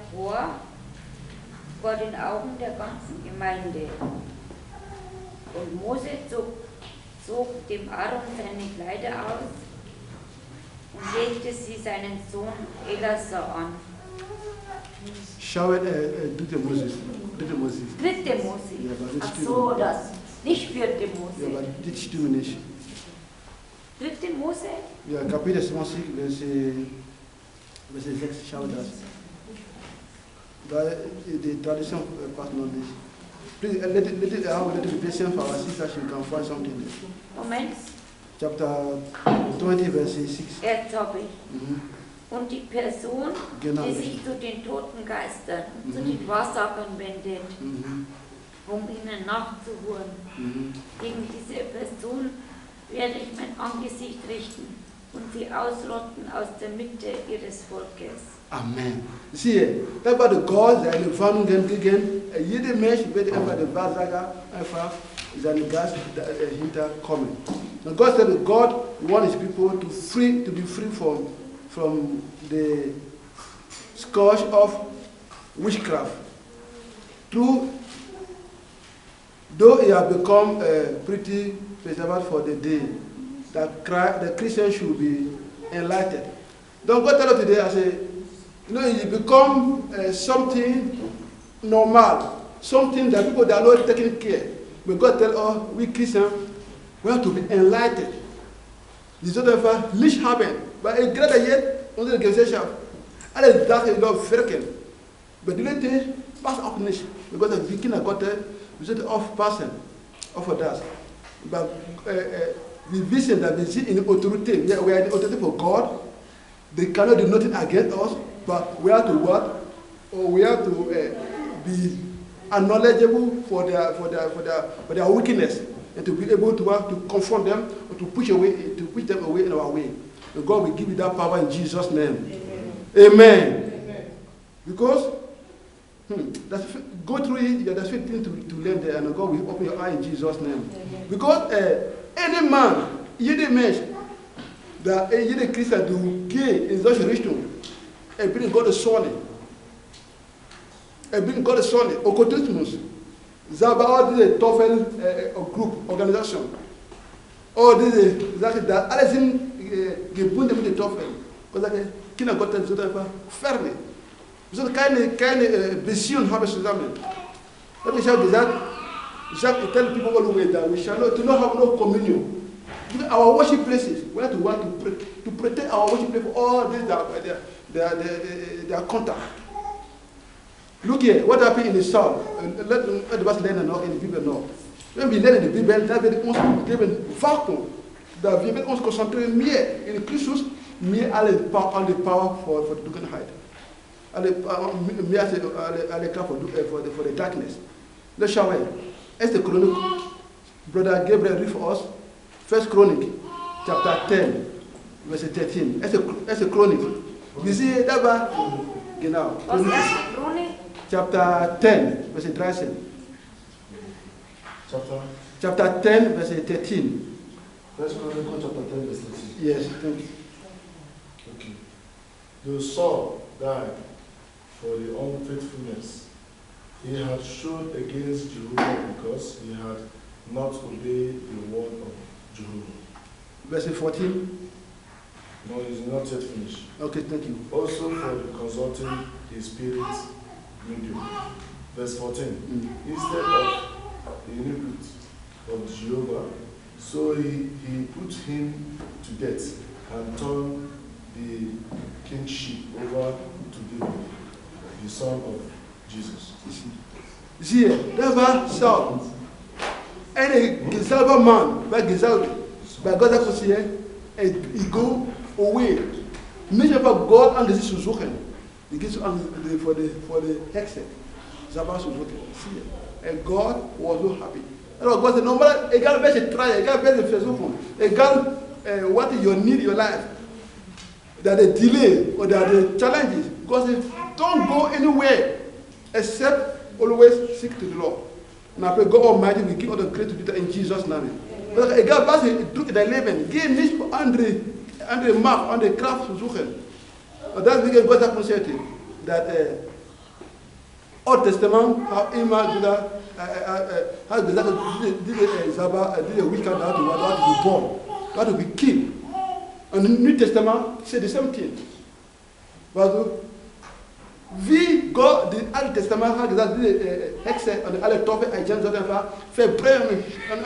vor den Augen der ganzen Gemeinde. Und Mose zog dem Aaron seine Kleider aus und legte sie seinen Sohn Eleazar an. Schau, dritte Mose. Dritte Mose. Ja, aber das Ach stimmt. so, das. Nicht 4. Ja, Mose. aber das stimmt nicht. 3. Mose? Ja, Kapitel 20, Verse 6, schau das. Da die Tradition passt noch nicht. Please, let it be patient for our sister, she can find something. Moment, Chapter 20, Verse 6. jetzt habe ich. Mhm. Und die Person, Genau. die sich zu den toten Geistern, zu Mhm. den Wahrsagern wendet, Mhm. um ihnen nachzuholen. Mhm. Gegen diese Person werde ich mein Angesicht richten und sie ausrotten aus der Mitte ihres Volkes. Amen. Siehe, einfach der Gott seine Warnungen gegen jeder Mensch wird einfach der Wahrsager einfach seinen Geist hinterkommen. And God said, God wants his people to be free from the scourge of witchcraft. Though it has become pretty preserved for the day, that the Christians should be enlightened. Don't God tell us today, I say, it become something normal, something that people that are not taking care. But God tell us, we Christians, we have to be enlightened. Die zullen even licht hebben. Maar ik denk dat je onze gezelschap alle dagen nog werken. Maar die dingen pas ook niet. Because we kunnen God, we zitten afpassen. Over dat. Maar we wisten dat we zitten in de autoriteit. We are in the authority for God. They cannot do nothing against us. But we have to what? Or we have to be knowledgeable for their weakness. And to be able to confront them or to push them away in our way. And God will give you that power in Jesus' name. Amen. Amen. Because go through it, there's a thing to learn there, and God will open your eye in Jesus' name. Amen. Because any man, any man, that any Christian do gain in such a richtung, and bring God the Son, and bring God the Son, occultismus. Zaba, all this TOEFL group, organization. All this, that everything gebunden mit der TOEFL. Because Kinder Gottes sind einfach ferne. Wir sollen keine Beziehung haben zusammen. Let me shout that. Jacques tell people all the way that we shall not have no communion. Our worship places, we have to want to protect our worship place for all this their contact. Look here, what happened in the South? Let us learn in the Bible now. When we learn in the Bible, dat werd ons gegeven vacuüm. Dat we met ons concentreren meer in Christus, meer aan de power voor de donkerheid. Meer aan de kracht voor de darkness. Let's show it. As the Chronic, Brother Gabriel read for us, 1 Chronic, chapter 10, verse 13. As a Chronic. We see that genau. Was ist die Chronik? Chapter 10, verse 13. Chapter 10, verse 13. First Chronicles chapter 10, verse 13. Yes, thank you. Okay. Though Saul died for the unfaithfulness he had shown against Jehovah because he had not obeyed the word of Jehovah. Verse 14. No, it's not yet finished. Okay, thank you. Also for the consulting his spirit medium. Verse 14. Instead of the iniquity of Jehovah, so he put him to death and turned the kingship over to David, the son of Jesus. You see, never shout. Any Gisalva man, by Gisalva, by God that was here, and he go away. Measure about God and the Suzuki. He gives for the hexet. Zabas Suzuki. See, and God was so happy. And God said, no matter a girl best try, a girl best Facebook, a girl what is your need in your life? That the delay or that the challenges. God said, don't go anywhere except always seek to the Lord. And I pray God Almighty will give all the grace to do that in Jesus' name. But a girl best do the living, give me Andre Mark on the craft to suchen. That's because God has said that Old Testament how Emma did that how did Zaba did a wicked how to be born, how to be killed. And the New Testament said the same thing. But we go the Old Testament how that did hexe on the alle tofe agents of them fait prêt and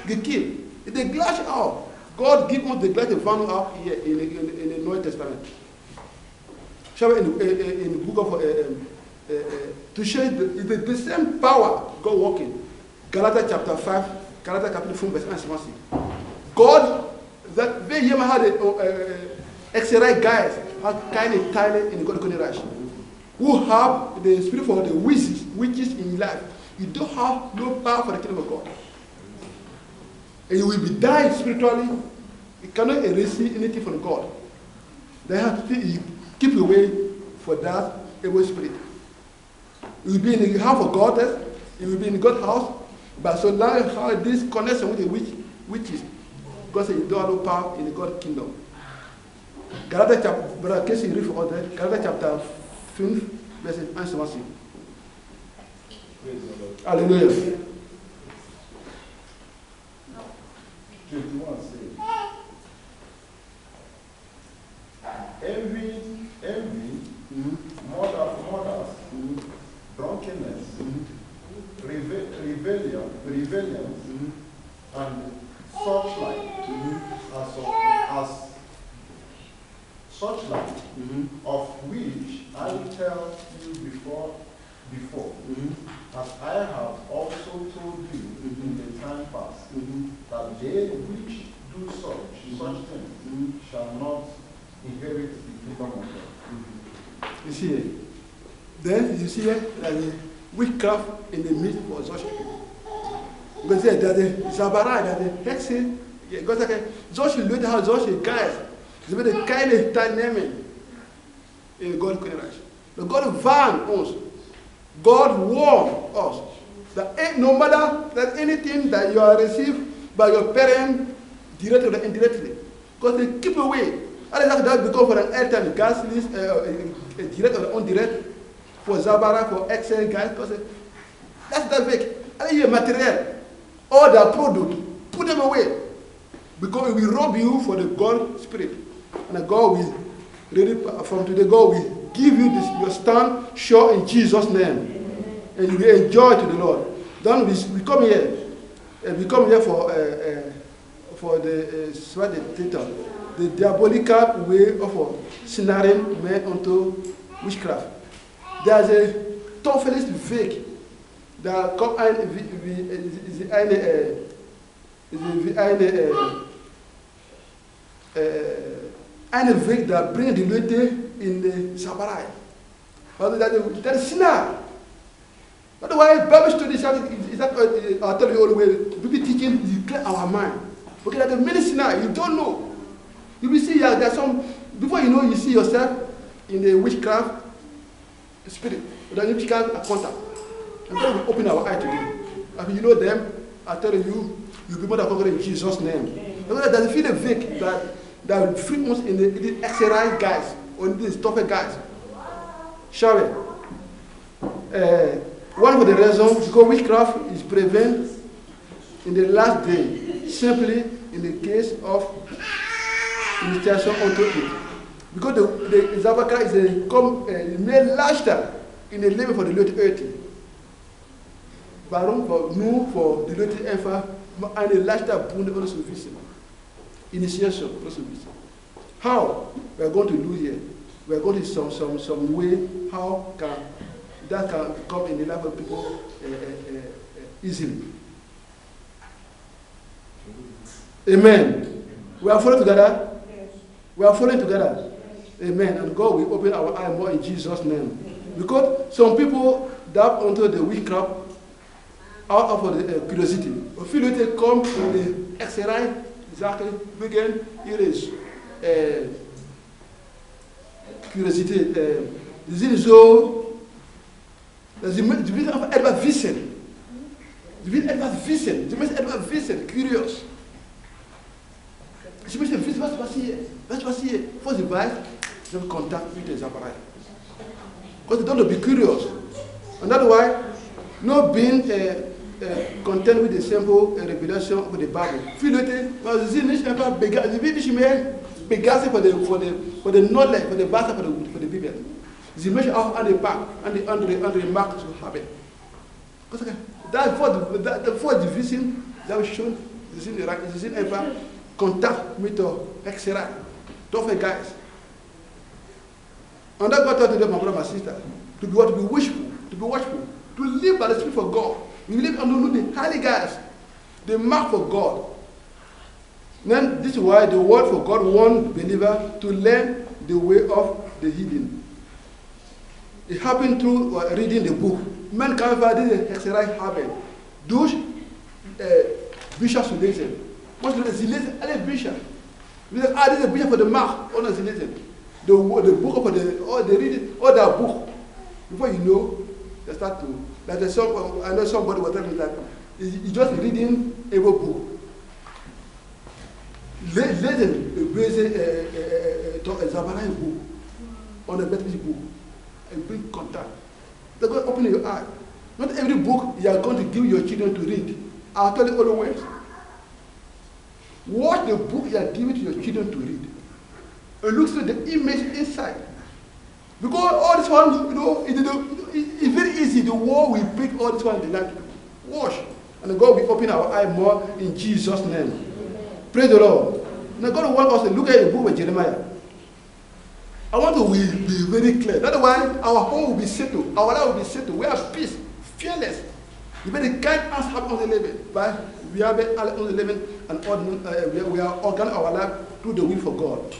get killed. They glash out. God give us the glass of value up here in the New Testament. Show in the book of to show the same power God working. Galatians chapter 5, Galatians chapter 4, verse 1. God that they had X-ray guys have kind of tiny in God rush who have the spirit for the witches in life. You don't have no power for the kingdom of God. And you will be dying spiritually. You cannot erase anything from God. They have to keep away for that evil spirit. You will be in the house of God, you will be in God's house, but so now you have this connection with the witches. God said you don't have no power in the God kingdom. Galatians chapter, brother Casey, read for that. Galatians chapter 5, verse 1. Hallelujah. 21 says, envy, murders, drunkenness, rebellion, and such like, of which I tell you before, as I have also told you in the time past, that they which do such things shall not inherit the kingdom of God. You see it? Then you see it that the witchcraft in the midst of such people. Because that the Zabara, that the hexing, because like such leute har such guys, ze willen keine teilnehmen in God's generation. But God warned us. God warned us that no matter that anything that you are received by your parents, directly or indirectly, because they keep away. And that become for an airtime gas list, direct or indirect, for Zabara, for Excel guys, because that's the big. And your material, all the product, put them away. Because it will rob you for the God spirit. And God will, really, from today, God will give you this, your stand sure in Jesus' name. And you will enjoy to the Lord. Then we come here. We come here for the diabolical way of snaring men unto witchcraft. There's a toughest Weg, da kommt eine Weg, da bringen die Leute in die Sabarei. Also that is sinner. Otherwise, Bible study is that I'll tell you all the way. We be teaching, you clear our mind. Okay, like the many sinner, you don't know. You will see there's some, before you know, you see yourself in the witchcraft spirit. Then you become a contact. And then we open our eye to them. And you know them, I tell you, you'll be more than conqueror in Jesus' name. Because there's a feeling vague that that will free us in the exercise guys, or in the stopper guys. Shall we? One of the reasons, because witchcraft is prevalent in the last day, simply in the case of initiation unto it. Because the Zabaka is a male lifestyle in the living for the Lord earth. Baron for nous, for the Lord ever, and the lifestyle pour the service. Initiation, service. How? We are going to do here. We are going to some way how that can come in the life of people easily. Amen. We are following together. Yes. We are following together. Amen. And God will open our eyes more in Jesus' name. Because some people dive onto the witchcraft out of the curiosity. If you come to the exercise, exactly, begin, here is curiosity. Zin zo, je bent etwas wissen. Je bent etwas wissen. Je bent etwas wissen, curious. Je bent wissen, wat was hier? For the wife, they have contact with the Zabarai. Because they don't be curious. And that's why not being content with the simple revelation of the Bible. Philote, maar ze zien niet einfach begeisterd. Ze zijn niet meer begeisterd voor de knowledge, voor de basis voor de Bijbel. Ze mensen ook aan de pak, aan de markt te hebben. Daarvoor de visie, dat we shown, ze zien einfach contact met de hekserij. Toffe guys. And that's what I tell my brother, my sister. To be watchful, to live by the Spirit of God. We live under the holy guys, the mark for God. Then this is why the word for God wants the believer to learn the way of the hidden. It happened through reading the book. Men kan vaak deze hekserij hebben. Dus bishops lezen. Want ze lezen alle bishops. We zeggen, dit is een bishop voor de macht. Oh, ze lezen. The book of they read it, all that book. Before you know, they start to, like I know somebody was telling me that he's just reading a book. Listen, Zabarai book, on a Baptist book, and bring contact. They're going to open your eye. Not every book you are going to give your children to read. I'll tell you always. Watch the book you are giving to your children to read. And look at the image inside. Because all this one, it's very easy. The war will break all this one in the night. Watch. And God will open our eye more in Jesus' name. Praise the Lord. Now God wants us to look at the book of Jeremiah. I want to be very clear. That's why our home will be settled. Our life will be settled. We have peace, fearless. You better guide us up on the level. But we are on the level and we are organizing our life through the will for God.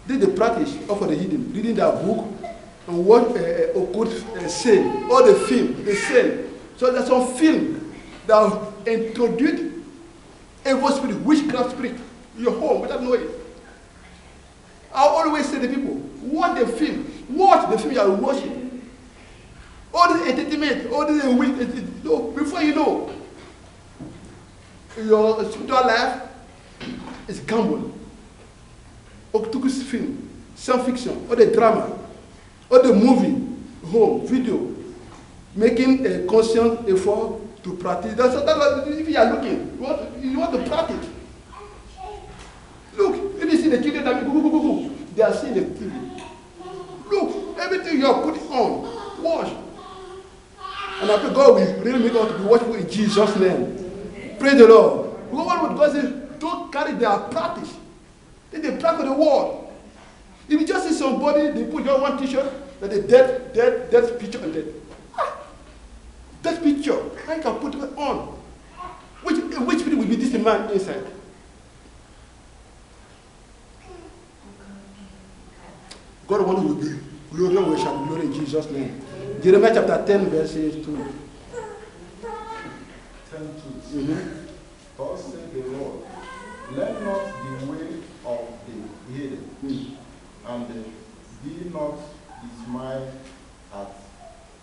This is the practice of the hidden. Reading that book and what occult say. All the film, they say. So there's some film that introduce evil spirit, witchcraft spirit in your home without knowing. I always say to people, watch the film you are watching. All this entertainment, all this before you know, your spiritual life is gamble. Or to film, science fiction, or the drama, or the movie, home, video, making a conscious effort to practice. That's if you are looking, you want to practice. Look, if you see the children that go, they are seeing the TV. Look, everything you are putting on, watch. And I pray God will really make us to be watchful in Jesus' name. Praise the Lord. Because what God says, don't carry their practice. Then they practice the word. If you just see somebody, they put your one t-shirt, that the dead picture on that. That picture, I can put it on. Which people will be this man inside? God wants to be glory, we shall be glory in Jesus' name. Jeremiah chapter 10, verses 2. 10:2. Thus said the Lord, let not the way of the hidden, and be not dismayed at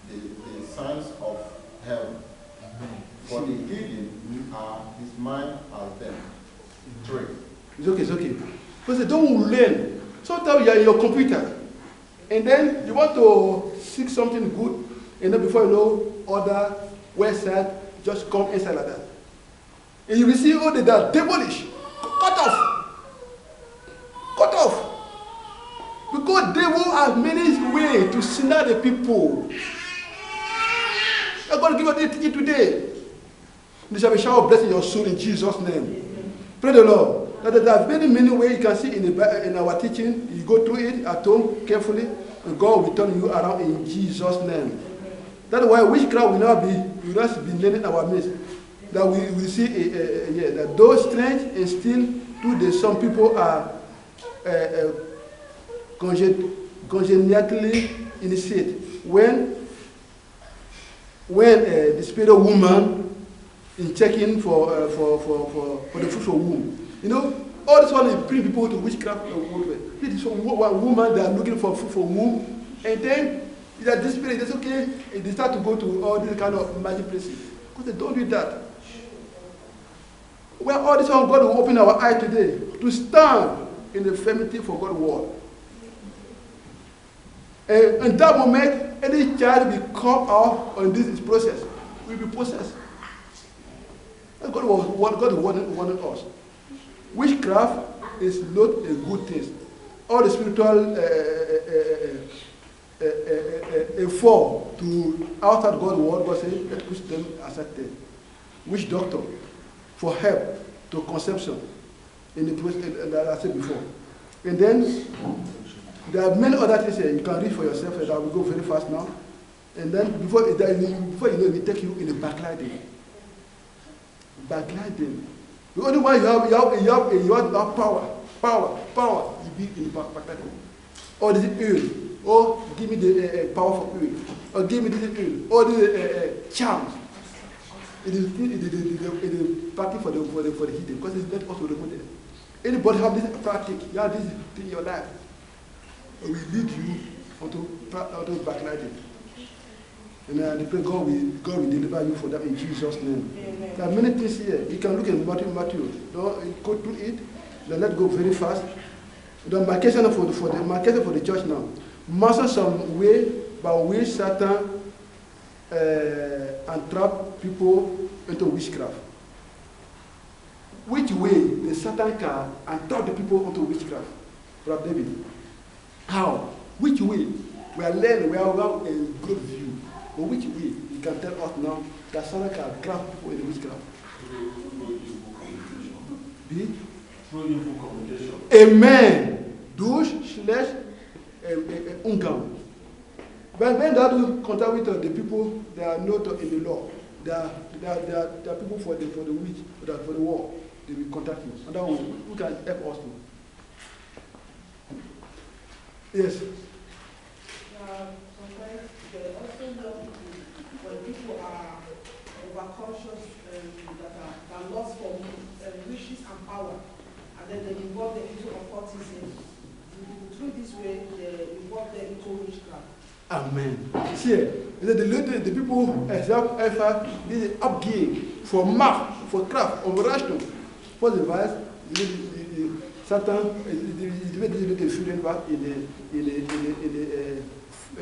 the signs of heaven. For the hidden are dismayed at them. 3. It's okay. Because they don't learn. Sometimes you are in your computer, and then you want to seek something good, and then before you know, other website just come inside like that. And you will see all they are devilish. Cut off. Cut off. Because devil has many ways to snare the people. I'm going to give you it today. There shall be a shower of blessing in your soul in Jesus' name. Pray the Lord. There are many ways you can see in our teaching. You go through it at home carefully, and God will turn you around in Jesus' name. That's why witchcraft will not be learning our midst. That we will see that those strength and still today some people are congenitally initiated. When the spirit of woman is checking for the fruit of womb, you know, all this one is bring people to witchcraft. This is one woman that are looking for fruit for womb, and then that this spirit is okay, and they start to go to all these kind of magic places because they don't do that. Well, all this one God will open our eye today to stand in the firmity for God's word. And in that moment, any child will come out on this process, will be processed. And God wanted us. Witchcraft is not a good thing. All the spiritual fall to outside God's word, God says, let's push them accepted. Witch doctor for help to conception in the process that I said before. And then there are many other things here. You can read for yourself, and I will go very fast now. And then before you know, it will take you in the backsliding. Backsliding. The only one you have power. You be in the backsliding. Or this oil. Or give me the power for oil. Or give me this oil. Or the charms. It is practice for the hidden, because it's not also removed. Anybody have this practice? You have this in your life. It will lead you onto backsliding. And I pray God will deliver you for that in Jesus' name. Amen. There are many things here. You can look at Matthew. Don't go through it. Then let's go very fast. The marcation for the church now. Master some way by which Satan entrap people into witchcraft. Which way the Satan can entrap the people into witchcraft? Brother David. How? Which way? We are learning, we have a good view. But which way? You can tell us now that Satan can grab people in the witchcraft. Through evil communication. Amen. Douche, slash, ungam. But when that will contact with the people, they are not in the law. They are people for the witch, for the war. They will contact you. And that way, who can help us too? Yes. Sometimes they also know when people are overcautious that are lost for wishes and power, and then they involve them into occultism. Through this way, they involve them into witchcraft. Amen. See, the people have effort, this upgain for math, for craft, for rational. For the vice, Satan is the student back in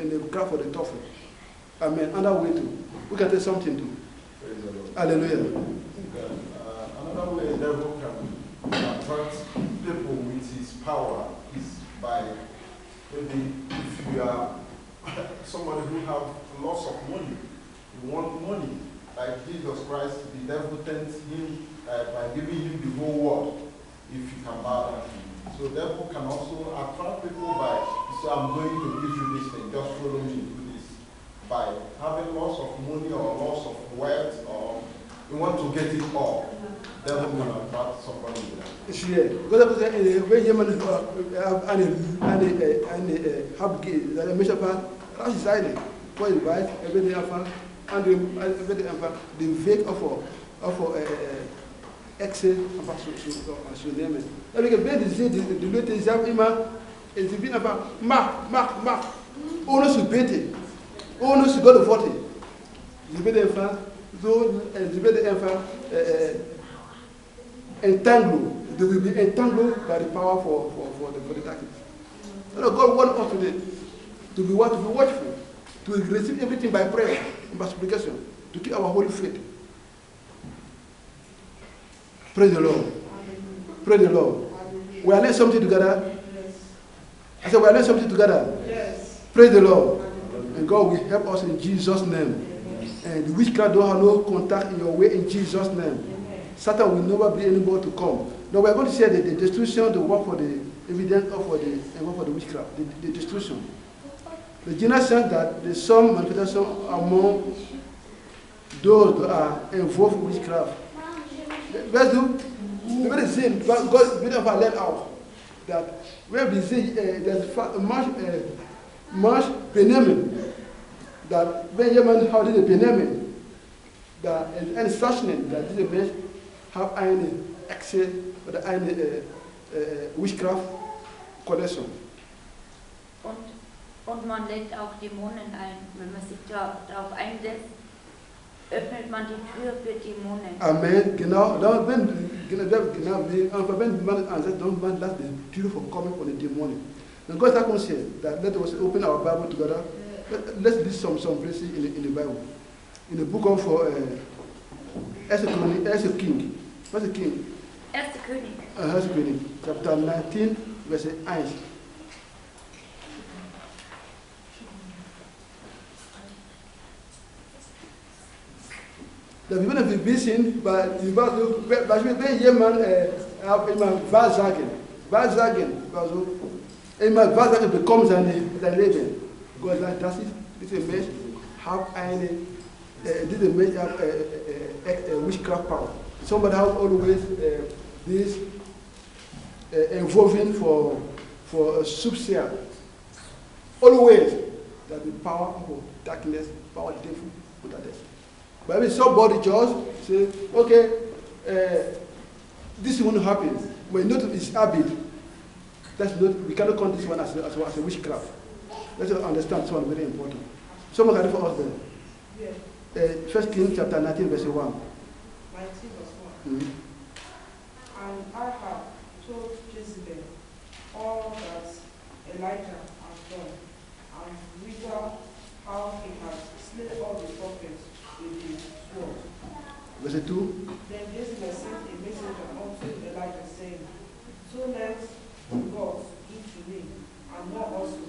the craft for the tougher. Amen. Another way too. We can tell something too. Hallelujah. Another way the devil can attract people with his power is by maybe if you are somebody who have lots of money, you want money, like Jesus Christ, the devil tempts him by giving him the whole world if you can bow down to him. So the devil can also attract people by, so I'm going to give you this thing, just follow me, do this. By having lots of money or lots of wealth, or you want to get it all, the devil can attract somebody with that. Yeah, because when human have gain, that measure part, that's silent. For the right, everything after, and everything after, the vague of excess of so name it. That we can bear the latest exam, is the been about mark. Only to beat it. Only to go to 40. The better infant, though, the better infant, entangle. they will be entangled by the power for the darkness. You know, God wants us today to be watchful, to receive everything by prayer and by supplication, to keep our holy faith. Praise the Lord. Praise the Lord. We are learning something together. I said we are learning something together. Yes. Praise the Lord. And God will help us in Jesus' name. And the witchcraft don't have no contact in your way in Jesus' name. Satan will never be able to come. Now we are going to share the destruction, the work for the evidence of for the witchcraft, the destruction. The general sense that there's some manifestation among those that are involved in witchcraft. Let's do the very thing God made of our let out that when we see there's much penament that when you man how did the penament that and such name that this is have any access or the any witchcraft connection. Und man lädt auch Dämonen ein. Wenn man sich darauf einlässt, öffnet man die Tür für Dämonen. Amen. Genau. Wenn man answers, don't man let the Tür for coming from the Dämonen. And God has said that let us open our Bible together. Let's read some verses in the Bible. In the book of Esther King. What's the king? Erste König. Esther König. Chapter 19, verse 1. Da wir werden wissen, weil jemand immer Wahrsagen, also immer Wahrsagen bekommt sein Leben. Gott sagt, das ist, dieser Mensch hat dieser Mensch hat witchcraft power. Somebody has always this involving for subsidiary. Always that the power of darkness, power of the devil, put at death. But if somebody just say, okay, this won't happen. When not it's habit, that's not, we cannot count this one as a witchcraft. Let's understand this one very important. Someone can read for us there. Yeah. 1 Kings chapter 19, verse 1. 19 verse 1. Mm-hmm. And I have told Jezebel all that Elijah has done, and whither how he has slain all the prophets with his sword. Verse 2. Then Jezebel sent a messenger unto Elijah, saying, So let the gods do to me, and more also,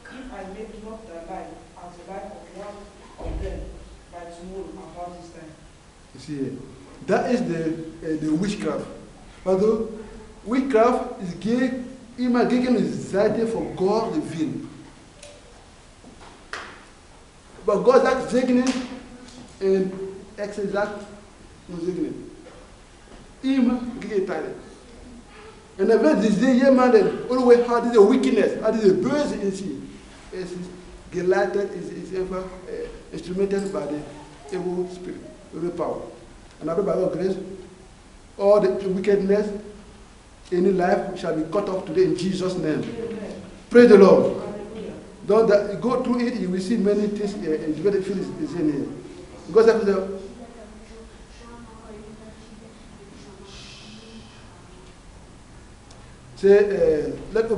if I make not thy life as the life of one of them by tomorrow about this time. You see here. That is the witchcraft. Although witchcraft is giving anxiety for God revealed. But God is signing and exact no signing. Him give title. And the verse is the man always had the wickedness, had the birds in sea. It's delighted, is ever instrumented by the evil spirit, evil power. And by God's grace, all the wickedness in your life shall be cut off today in Jesus' name. Amen. Praise the Lord. Hallelujah. Don't that, go through it, you will see many things and you better feel is in here. Because after the say, let's go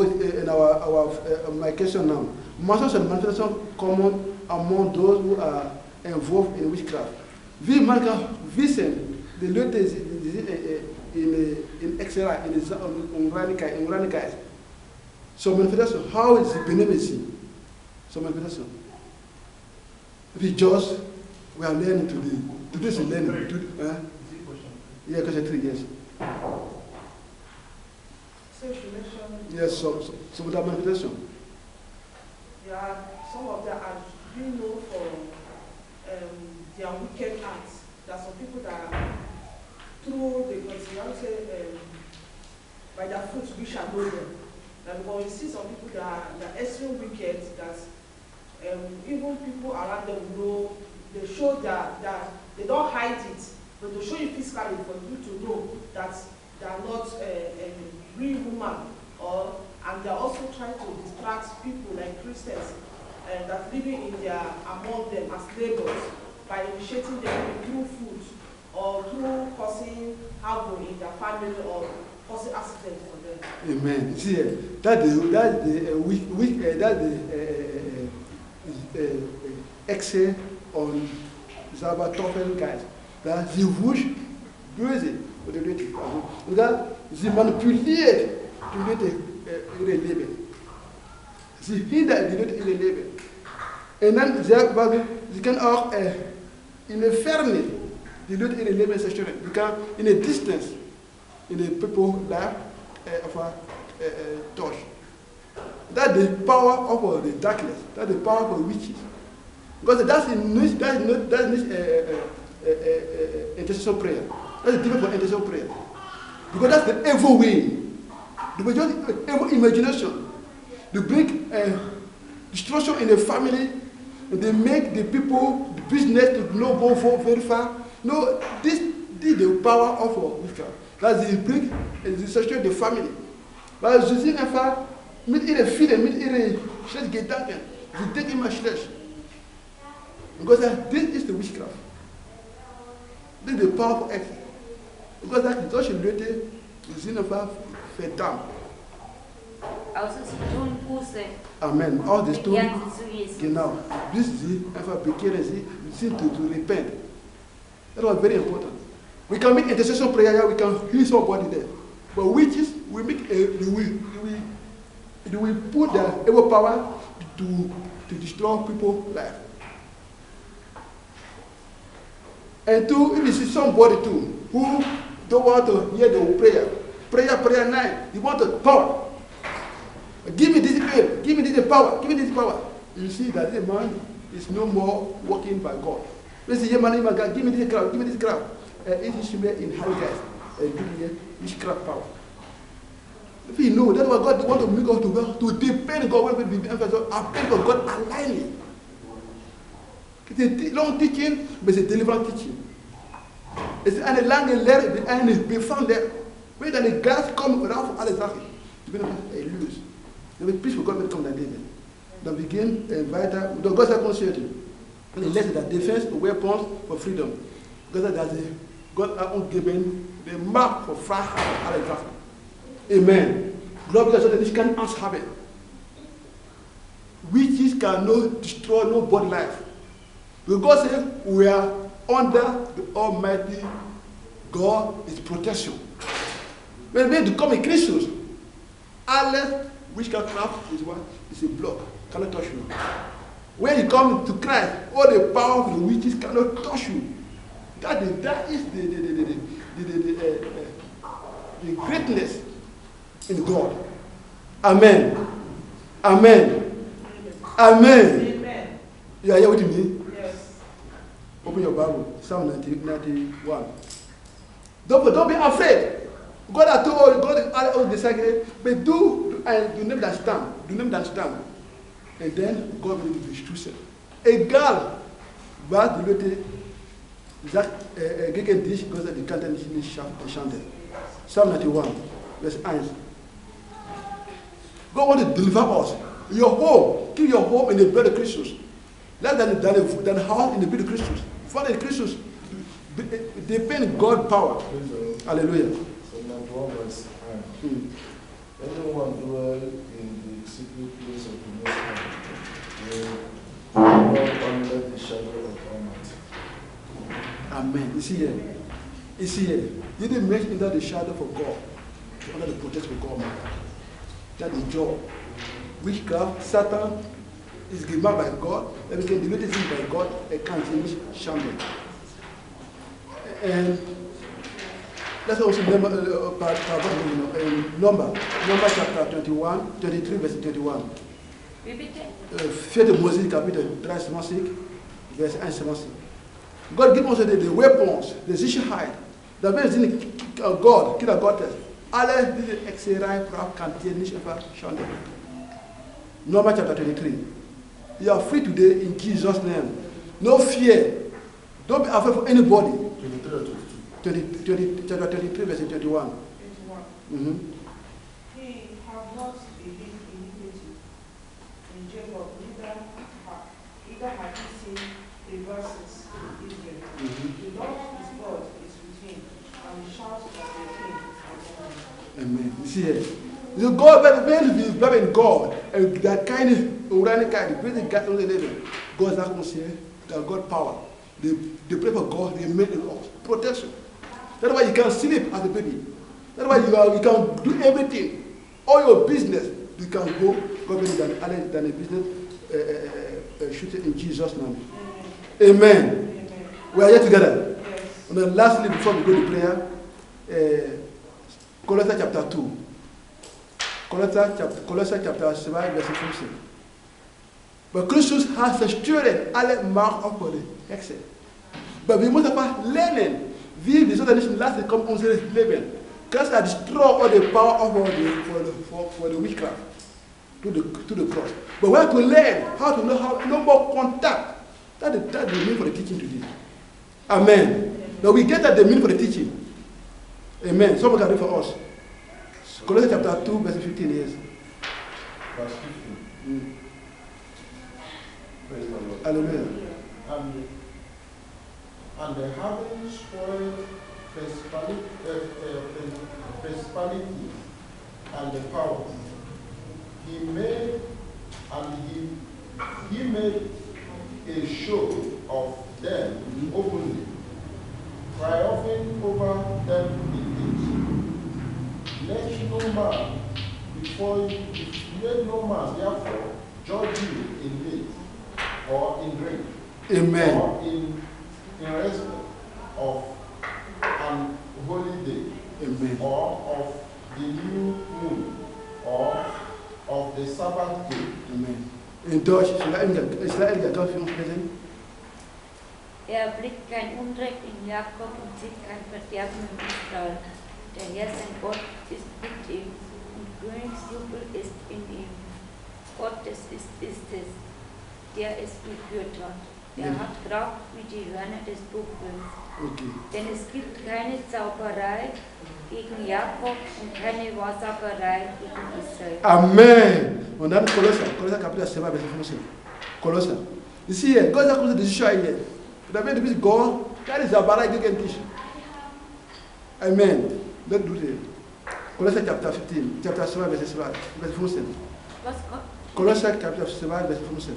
in our my question now. Masses and manifestation common among those who are involved in witchcraft. We mark vision the latest in Exera in Ranika. So manifestation, how is the benevolence? So manifestation. We are learning today. Today is learning. Yeah, question 3, yes. Yes, so with that manifestation. Yeah, some of them are being known for their wicked acts. There are some people that through the say by their fruits we shall know them. That because we see some people that are extremely wicked, that even people around them know, they show that they don't hide it, but they show you physically for you to know that they are not a real woman, and they are also trying to distract people like Christians that living in among them as neighbors by initiating them through food or who causing havoc in their family or causing accident for them. Amen. You see, that's the essay on Zerubabel guys. That sie wusch böse oder Leute. Oder sie manipuliert die Leute ihre Leben. Sie hindert die Leute ihre Leben. Und dann sie können auch in der Ferne die Leute ihre Leben zerstören. Sie können in der Distance in the people life touch. That's the power of the darkness. That's the power of witches. Because that's intercession prayer. That's the difference for intercession prayer. Because that's the evil way. The just evil imagination. They bring destruction in the family. And they make the people, the business to not go for very far. No, this is the power of witchcraft. That's the bring destruction in the family. But je dis einfach, mit ihren Fehlern, mit ihren schlechten Gedanken, sie denken immer schlecht. Because this is the witchcraft. This is the powerful act. Because solche Leute sind einfach verdammt. Außer sie tun Buße. Amen. All this too. Bekehren sie zu Jesus. Genau. Bis sie einfach bekehren, sie sind to repent. That was very important. We can make intercession prayer, we can heal somebody there. But witches, we make we put the evil power to destroy people's life. And two, if you see somebody too who don't want to hear the prayer night, you want to talk. Give me this pain, give me this power, give me this power. You see that the man is no more walking by God. Let's say, give me this crowd, give me this crowd. It is in high guys, give me witchcraft power. If you know that's what God wants to make us to depend God when we be emphasized, I pray for God aligning. It's a long teaching, but it's a deliverance teaching. It's een lange leer, een bevan leer. Weet je, de gas komt eraf voor alle zaken. Je bent een illuus. Dan wil preach for God met komen naar leven. Dan begin en weiter. Dan God zal consciëntje. En de les dat defense, weapons for freedom. God dat God heeft ons gegeven de macht voor vrijheid voor alle zaken. Amen. Glory to God that this can us have it. Witches cannot destroy nobody's life. Because God says we are under the Almighty God, His protection. When we become a Christian, unless witchcraft is what? It's a block, cannot touch you. When you come to Christ, all the power of the witches cannot touch you. That is the greatness in God. Amen. Amen. Amen. Amen. You are here with me? Yes. Open your Bible, Psalm 91. Don't be afraid. God has told God the second, but do name that stand. Do name that stand. And then God will be true. Egal wat de Leute gegen dich, Gott die Kante nicht chanten. Psalm 91, verse 1. God wants to deliver us. Your home, keep your home in the blood of Christians. Less than house in the blood of Christians. For the Christians, depend God power. Hallelujah. So number 1 verse 9. Anyone dwell in the secret place of the Most High will dwell under the shadow of Almighty. Amen. You see here. You see here. You didn't mention under the shadow of God, under the protection of God. That is joy. Witchcraft, Satan is given by God, and we can delete it by God, and can't finish shamble. And let's also remember number chapter 21, 23, verse 21. Wie bitte? 4 Moses, chapitre 13, verse 1. God gives us the weapons, the Sicherheit. Dat wij zien God, killer God is. Alle diese Hexerei kann dir nicht einfach schaden. Number chapter 23. You are free today in Jesus' name. No fear. Don't be afraid for anybody. 23 or 22? Chapter 23, verse 21. 21. He have not believed iniquity in Jacob, neither had he seen reverses in Israel. The Lord is God See here. The God, when we believe in God, and that kind of running kind, the present God only living, God's not concerned, that God power. They pray for God, they make in us protection. That's why you can sleep as a baby. That's why you can do everything. All your business, you can go government than a business shoot it in Jesus' name. Amen. Amen. We are here together. Yes. And then lastly, before we go to prayer, Colossians chapter 2. Colossians chapter 7, verse 15. Maar Christus has versturen alle macht op de heksen. Maar we moeten pas lernen wie we zullen niet laten komen onze leven. Christ has destroyed all the power of for the witchcraft to the cross. But we have to learn how to know how no more contact. That's the meaning for the teaching today. Amen. Now we get that the meaning for the teaching. Amen. Someone can read for us. Colossians chapter 2, verse 15 years. Verse 15. Praise the Lord. Hallelujah. And having spoiled principalities and the powers, he made a show of them openly, triumphing over them in it. Let no man therefore judge you in meat or in drink, Amen. or in respect of an holy day, Amen. or of the new moon, or of the Sabbath day. Amen. In Deutsch, Israel gaat veel lezen. Erblickt kein Unrecht in Jakob und sieht kein Verderben in Israel. Der Herr sein Gott ist mit ihm und Königsjubel ist in ihm. Gottes ist es, der es geführt hat. Er hat Kraft wie die Hörner des Buckels. Okay. Denn es gibt keine Zauberei gegen Jakob und keine Wahrsagerei gegen Israel. Amen. Und dann Kolosser Kapitel 7, Vers 15. Kolosser. You see here, God has the decision here. But when the God, that is a barai gegen dich. Amen. Let's do it. Kolosser chapter 15, chapter 7, verse 15. Kolosser chapter 7, verse 15.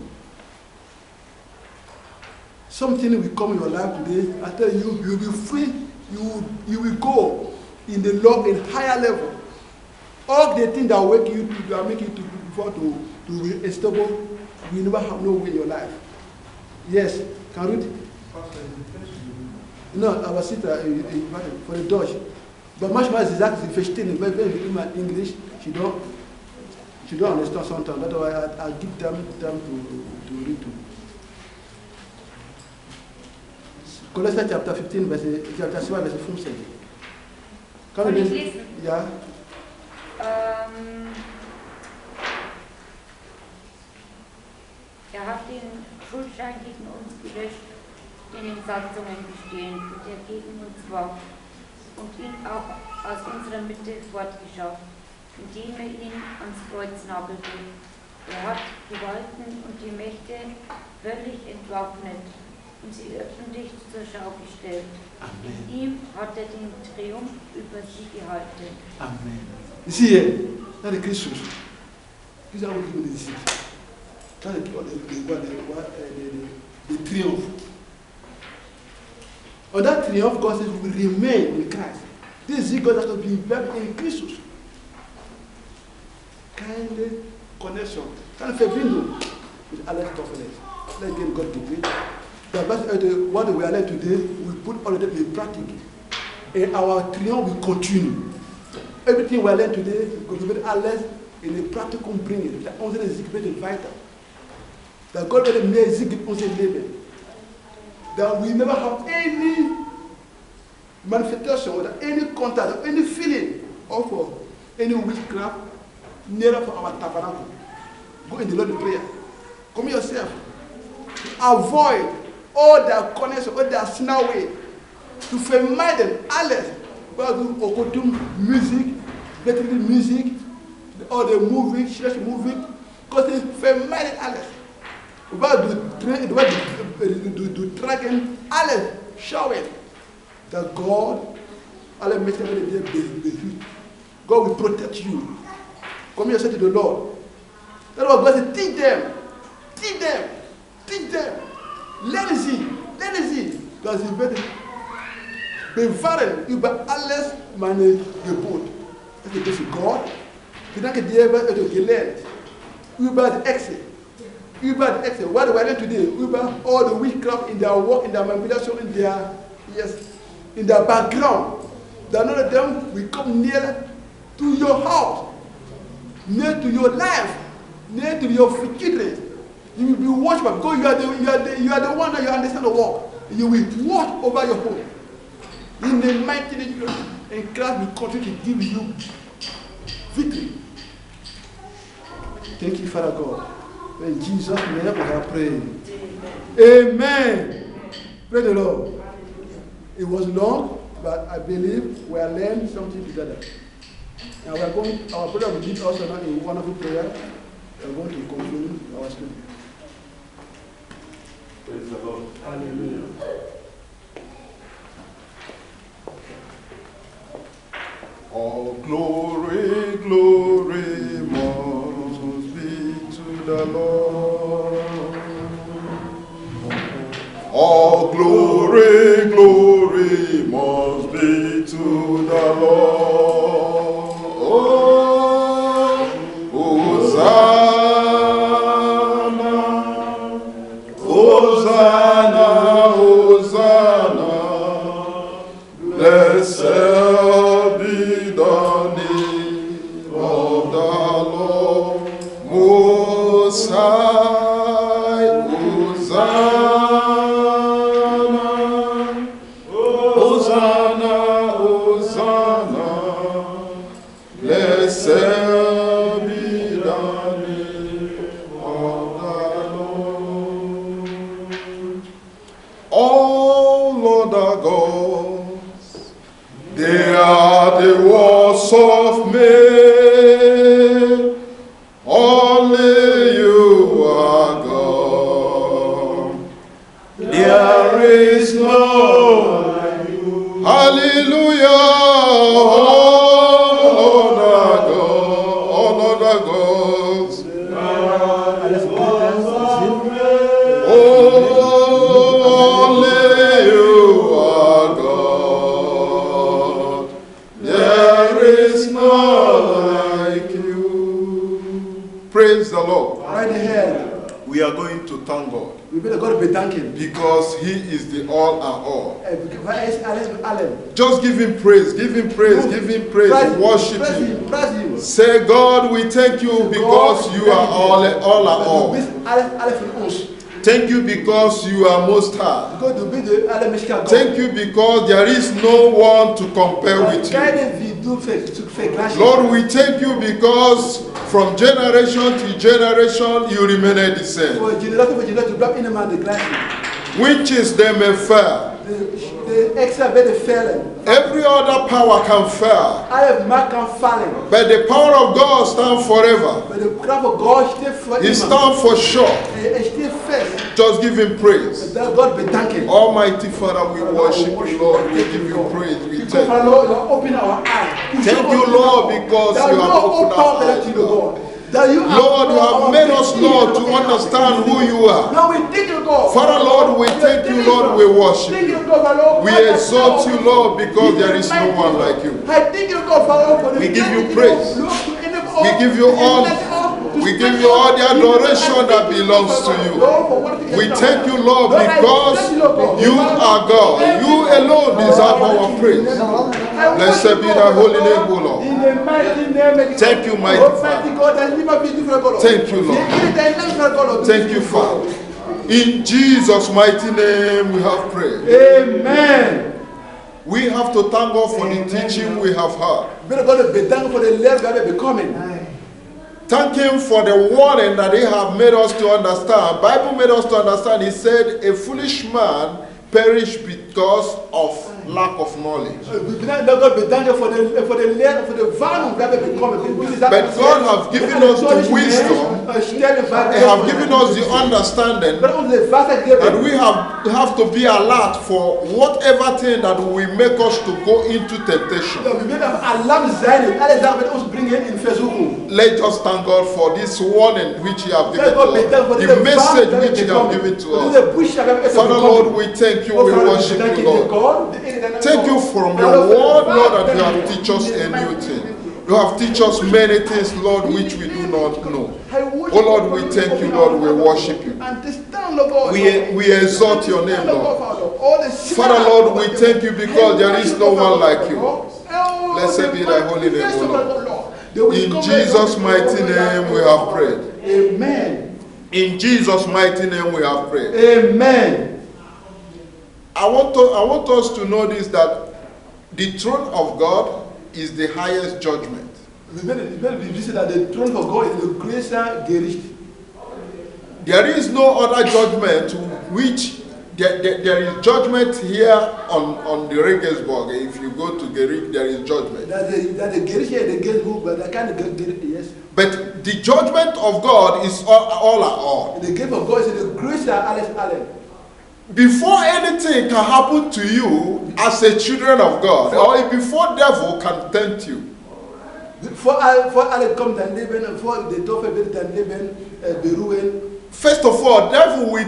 Something will come in your life today. I tell you, you will be free. You will go in the Lord in higher level. All the things that wake you to are making you to be unstable, you never have no way in your life. Yes, can you read? No, I was sitting for the Dutch. But much more is exactly verstehen. When in English, she don't understand sometimes. That's why I give them to read to. Colossians chapter 15, chapter 7, verse 15. Kann ich lesen? Ja. Er hat den Schuldschein gegen uns gelöscht, den in Satzungen bestehen, der gegen uns war, und ihn auch aus unserer Mitte fortgeschafft, indem er ihn ans Kreuz nagelte. Er hat Gewalten und die Mächte völlig entwaffnet und sie öffentlich zur Schau gestellt. Amen. In ihm hat er den Triumph über sie gehalten. Amen. You see here, that's the Christians. This is how we do this. That's the triumph. On that triumph, God says we will remain in Christ. This is God that has been built in Christus. Kind connection, kind of verbindung with Allah's covenant. Let's give God to pray. What we are learning today, we put all of that in practice. And our triumph will continue. Everything we are learning today, we will be Allah in a practical bringing. That only is vital. That God will make it only living. That we never have any manifestation or any contact or any feeling of any witchcraft near for our tabernacle. Go in the Lord in prayer. Commit yourself. Avoid all their connection, all their snare way. To ferment them, alles. Music, veterinary music, all the moving, church moving, because they fermented alles. About the dragon, alles showing that God, Allah makes them be God will protect you. Come here, say to the Lord. That's what God said, teach them. Teach them. Teach them. Let it see. Let it see. Because it's better. Bewahren über alles meine Gebot. Das ist für Gott. Gedanke dir gelernt. Über die Echse. Über die Echse. What do I learn today? Über all the witchcraft in their work, in their manipulation, in their, yes, in their background. That none of them will come near to your house, near to your life, near to your children. You will be watched by God. You are the one that you understand the work. You will watch over your home. In the mighty name of Jesus, and Christ will continue to give you victory. Thank you, Father God. In Jesus' name we have prayed. Amen. Praise the Lord. It was long, but I believe we are learning something together. And we are going, our brother will lead us now in wonderful prayer. We are going to conclude our study. Praise the Lord. Hallelujah. All glory, glory must be to the Lord. All glory, glory must be to the Lord. Oh, Hosanna, Hosanna, Hosanna, blessed be the name of the Lord Most High. Hosanna, Hosanna, Hosanna, blessed be the name of the Lord. All other gods, they are the works of men. Only you are God. There is no like you. Hallelujah. All other gods. Only you are God. There is none like you. Praise the Lord. Right ahead. We are going to thank God We better God be thanking. because He is the all and all. Allen. Just give Him praise, give Him praise, give Him praise, worship Him. Praise Him. Say, God, we thank you because you are all and all. Thank you because you are most high. Thank you because there is no one to compare with you. Lord, we thank you because from generation to generation you remain the same. Which is they may fail. Every other power can fail. But the power of God stands forever. It stands for sure. Just give Him praise. Almighty Father, we worship you, Lord. We give you praise. We thank you. Thank you, Lord, because you have opened our eyes, Lord. Lord, you have made us, Lord, to understand who you are. Father, Lord, we thank you, Lord, we worship you. We exalt you, Lord, because there is no one like you. We give you praise. We give you all. We give you all the adoration that belongs to you. We thank you, Lord, because you are God. You alone deserve our praise. Blessed be thy holy name, O Lord. Thank you, mighty Father. Thank you, Lord. Thank you, Father. In Jesus' mighty name we have prayed. Amen. We have to thank God for the teaching we have heard. Thank Him for the warning that He have made us to understand. Bible made us to understand. He said, a foolish man perished because of lack of knowledge. But God has given us the wisdom, He has given us the understanding that we have to be alert for whatever thing that will make us to go into temptation. Let us thank God for this warning which He has given to us, the message which He has given to us. Father Lord, we thank you, we worship you, Lord. Thank you from your word, Lord, that you have teach us a new thing. You have teach us many things, Lord, which we do not know. Oh Lord, we thank you, Lord, we worship you. We exalt your name, Lord. Father Lord, we thank you because there is no one like you. Blessed be thy holy name, O Lord. In Jesus' mighty name we have prayed. Amen. In Jesus' mighty name we have prayed. Amen. I want us to know this, that the throne of God is the highest judgment. The throne of God is the greater Gericht. There is no other judgment which there is judgment here on the Regensburg. If you go to Gericht, there is judgment. That the Gericht here, the Gericht, but I can't get Gericht, yes. But the judgment of God is all. The gift of God is the greater Alex Allen. Before anything can happen to you as a children of God, or before devil can tempt you, for alle kommt dein Leben, vor der Taufe wird dein Leben beruhen. First of all, devil will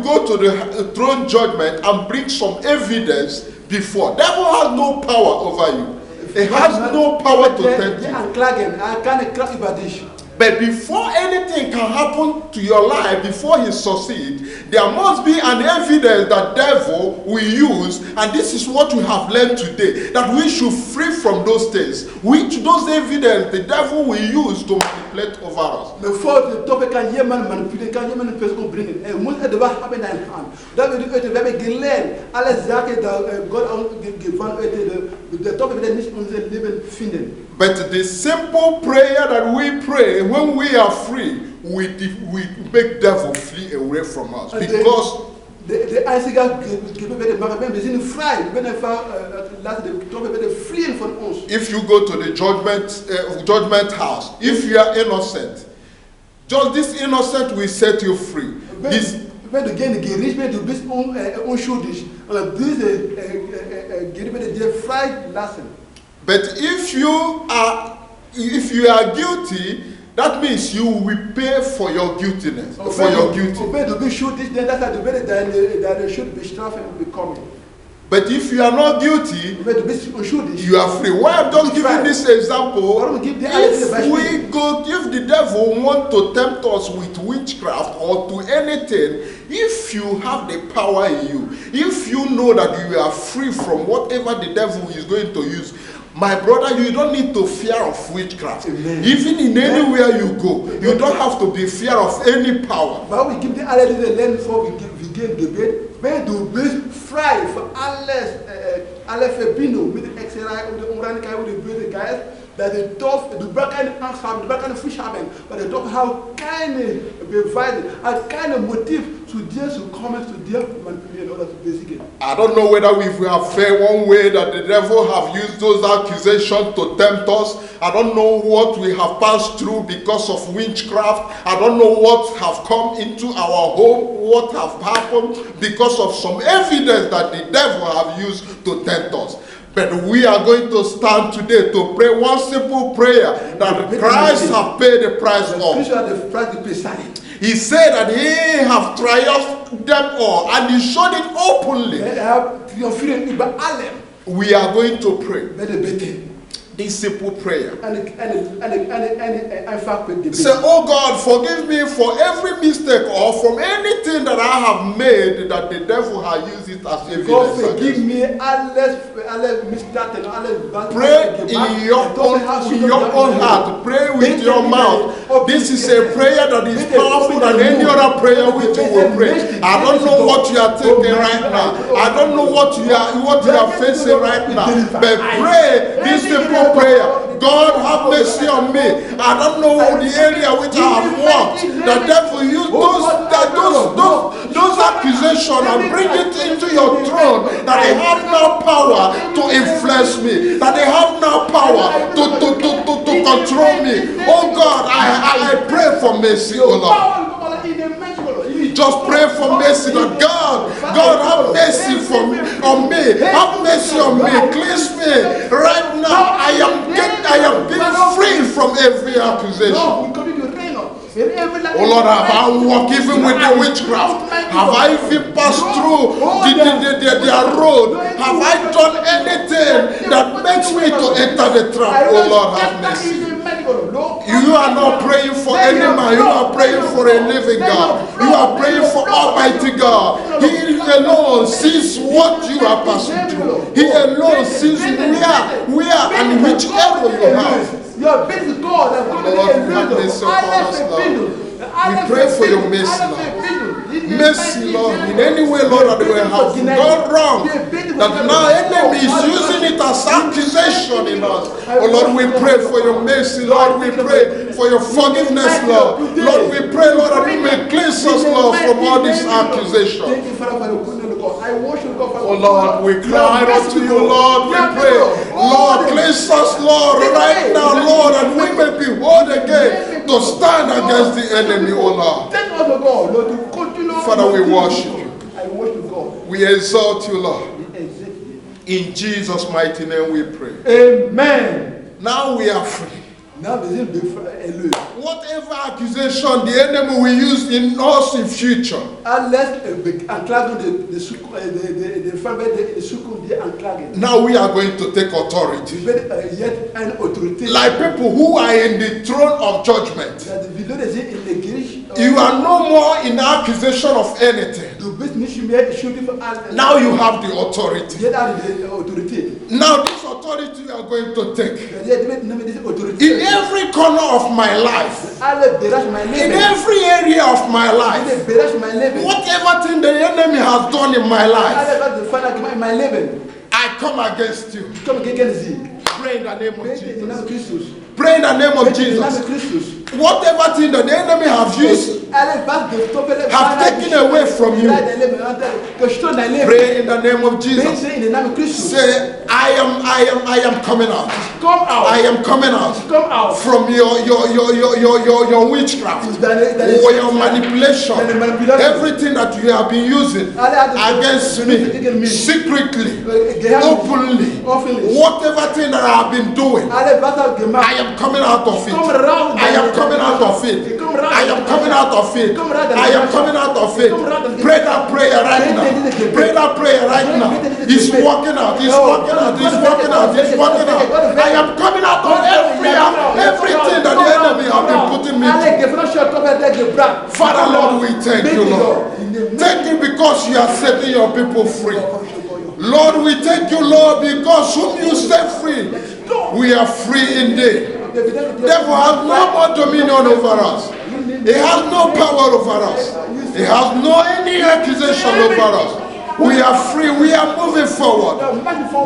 go to the throne judgment and bring some evidence before. Devil has no power over you. He has no power to tempt you. But before anything can happen to your life, before he succeeds, there must be an evidence that devil will use, and this is what we have learned today, that we should free from those things, which those evidence the devil will use to manipulate over us. Before the topic kan jemand manipuleren, kan jemand een persoon brengen. Moet het wel hebben in zijn hand. Dat we hebben geleerd, alle zaken dat God gegeven heeft, de topic dat niet in ons leven vinden. But the simple prayer that we pray when we are free, we make devil flee away from us. Because de einzige gebieden maken, we zijn vrij. We zijn laten de toppen vliegen van ons. If you go to the judgment house, if you are innocent, just this innocent will set you free. Wenn du gerne gericht bist, du bist unschuldig. Diese Gerichte dir frei lassen. But if you are guilty, that means you will pay for your guiltiness, for your guilty. But if you are not guilty, you are free. Why I'm just giving this example? If the devil want to tempt us with witchcraft or to anything, if you have the power in you, if you know that you are free from whatever the devil is going to use, my brother, you don't need to fear of witchcraft. Amen. Even in anywhere you go, you don't have to be fear of any power. But we give the alle land for we gain debate. When du bist frei von alle Verbindung mit dem Exerei und der Unreinigkeit und der bösen Geist, dass du brauchst keine Angst haben, du brauchst keine Furcht haben, weil du hast keine Beweise, hat keine Motiv zu dir zu kommen, zu dir manipulieren oder zu besiegen. I don't know whether we have failed one way that the devil have used those accusations to tempt us. I don't know what we have passed through because of witchcraft. I don't know what have come into our home, what have happened because of some evidence that the devil have used to tempt us. But we are going to stand today to pray one simple prayer that Christ has paid the price of. He said that he have triumphed them all, and he showed it openly. We are going to pray this simple prayer. Say, oh God, forgive me for every mistake or from anything that I have made that the devil has used it as evidence. God forgive me alle mistakes. Pray in your own heart. Pray with your mouth. This is a prayer that is powerful than any other prayer which you will pray. I don't know what you are thinking right now. I don't know what you are facing right now. But pray this simple prayer. God, have mercy on me. I don't know the area which I have walked. The devil used those accusations and bring it into your throne that they have no power against me, that they have no power to control me. Oh God, I pray for mercy, oh Lord. Just pray for mercy, that God have mercy on me. Have mercy on me. Cleanse me. Right now, I am being free from every accusation. Oh Lord, have I walked even with the witchcraft? Have I even passed through their road? Have I done anything that makes me to enter the trap? Oh Lord, have mercy. You are not praying for any man. You are praying for a living God. You are praying for Almighty God. He alone sees what you are passing through. He alone sees where and which error you have. Your been to God and Lord, have mercy upon us, Lord. We pray for your mercy, Lord. Mercy, Lord, in any way, Lord, that we have gone wrong, that now enemy is using it as accusation in us. Oh Lord, we pray for your mercy, Lord. We pray for your forgiveness, Lord. Lord, we pray, Lord, that you may cleanse us, Lord, from all this accusation. Oh Lord, we cry out to you, Lord. We pray, Lord, cleanse us, Lord, right now, Lord, and we may be bold again to stand against the enemy, oh Lord. Father, we worship you. We exalt you, Lord. In Jesus' mighty name we pray. Amen. Now we are free. Whatever accusation the enemy will use in us in future, now we are going to take authority. Like people who are in the throne of judgment. You are no more in accusation of anything. Now you have the authority. Now this authority you are going to take. In every corner of my life, in every area of my life, whatever thing the enemy has done in my life, I come against you. Pray in the name of Jesus. Pray in the name of Jesus. Whatever thing that the enemy have used, have taken away from you, pray in the name of Jesus. Say, I am coming out. I am coming out from your witchcraft or your manipulation. Everything that you have been using against me, secretly, openly, whatever thing that I have been doing, I am coming out of it. I am coming out of it. I am coming out of it. I am coming out of it. Pray that prayer right now. Pray that prayer right now. It's working out. It's working out. It's working out. It's working out. I am coming out of everything that the enemy have been putting me through. Father, Lord, we thank you, Lord. Thank you because you are setting your people free. Lord, we thank you, Lord, because whom you set free, we are free indeed. Devil has no more dominion over us. He has no power over us. He has no any accusation over us. We are free. We are moving forward.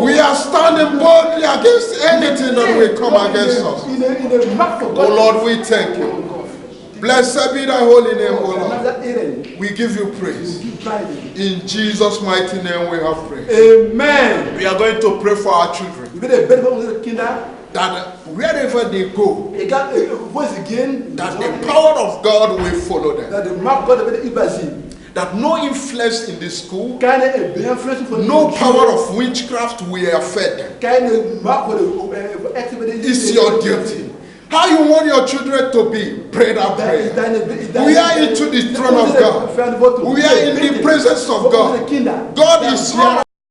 We are standing boldly against anything that will come against us. Oh Lord, we thank you. Blessed be thy holy name, O Lord. We give you praise. In Jesus' mighty name we have prayed. Amen. We are going to pray for our children. That wherever they go, that the power of God will follow them. That no influence in the school, no power of witchcraft will affect them. It's your duty. How you want your children to be? Pray that prayer. We are into the throne of God. We are in the presence of God. God is here.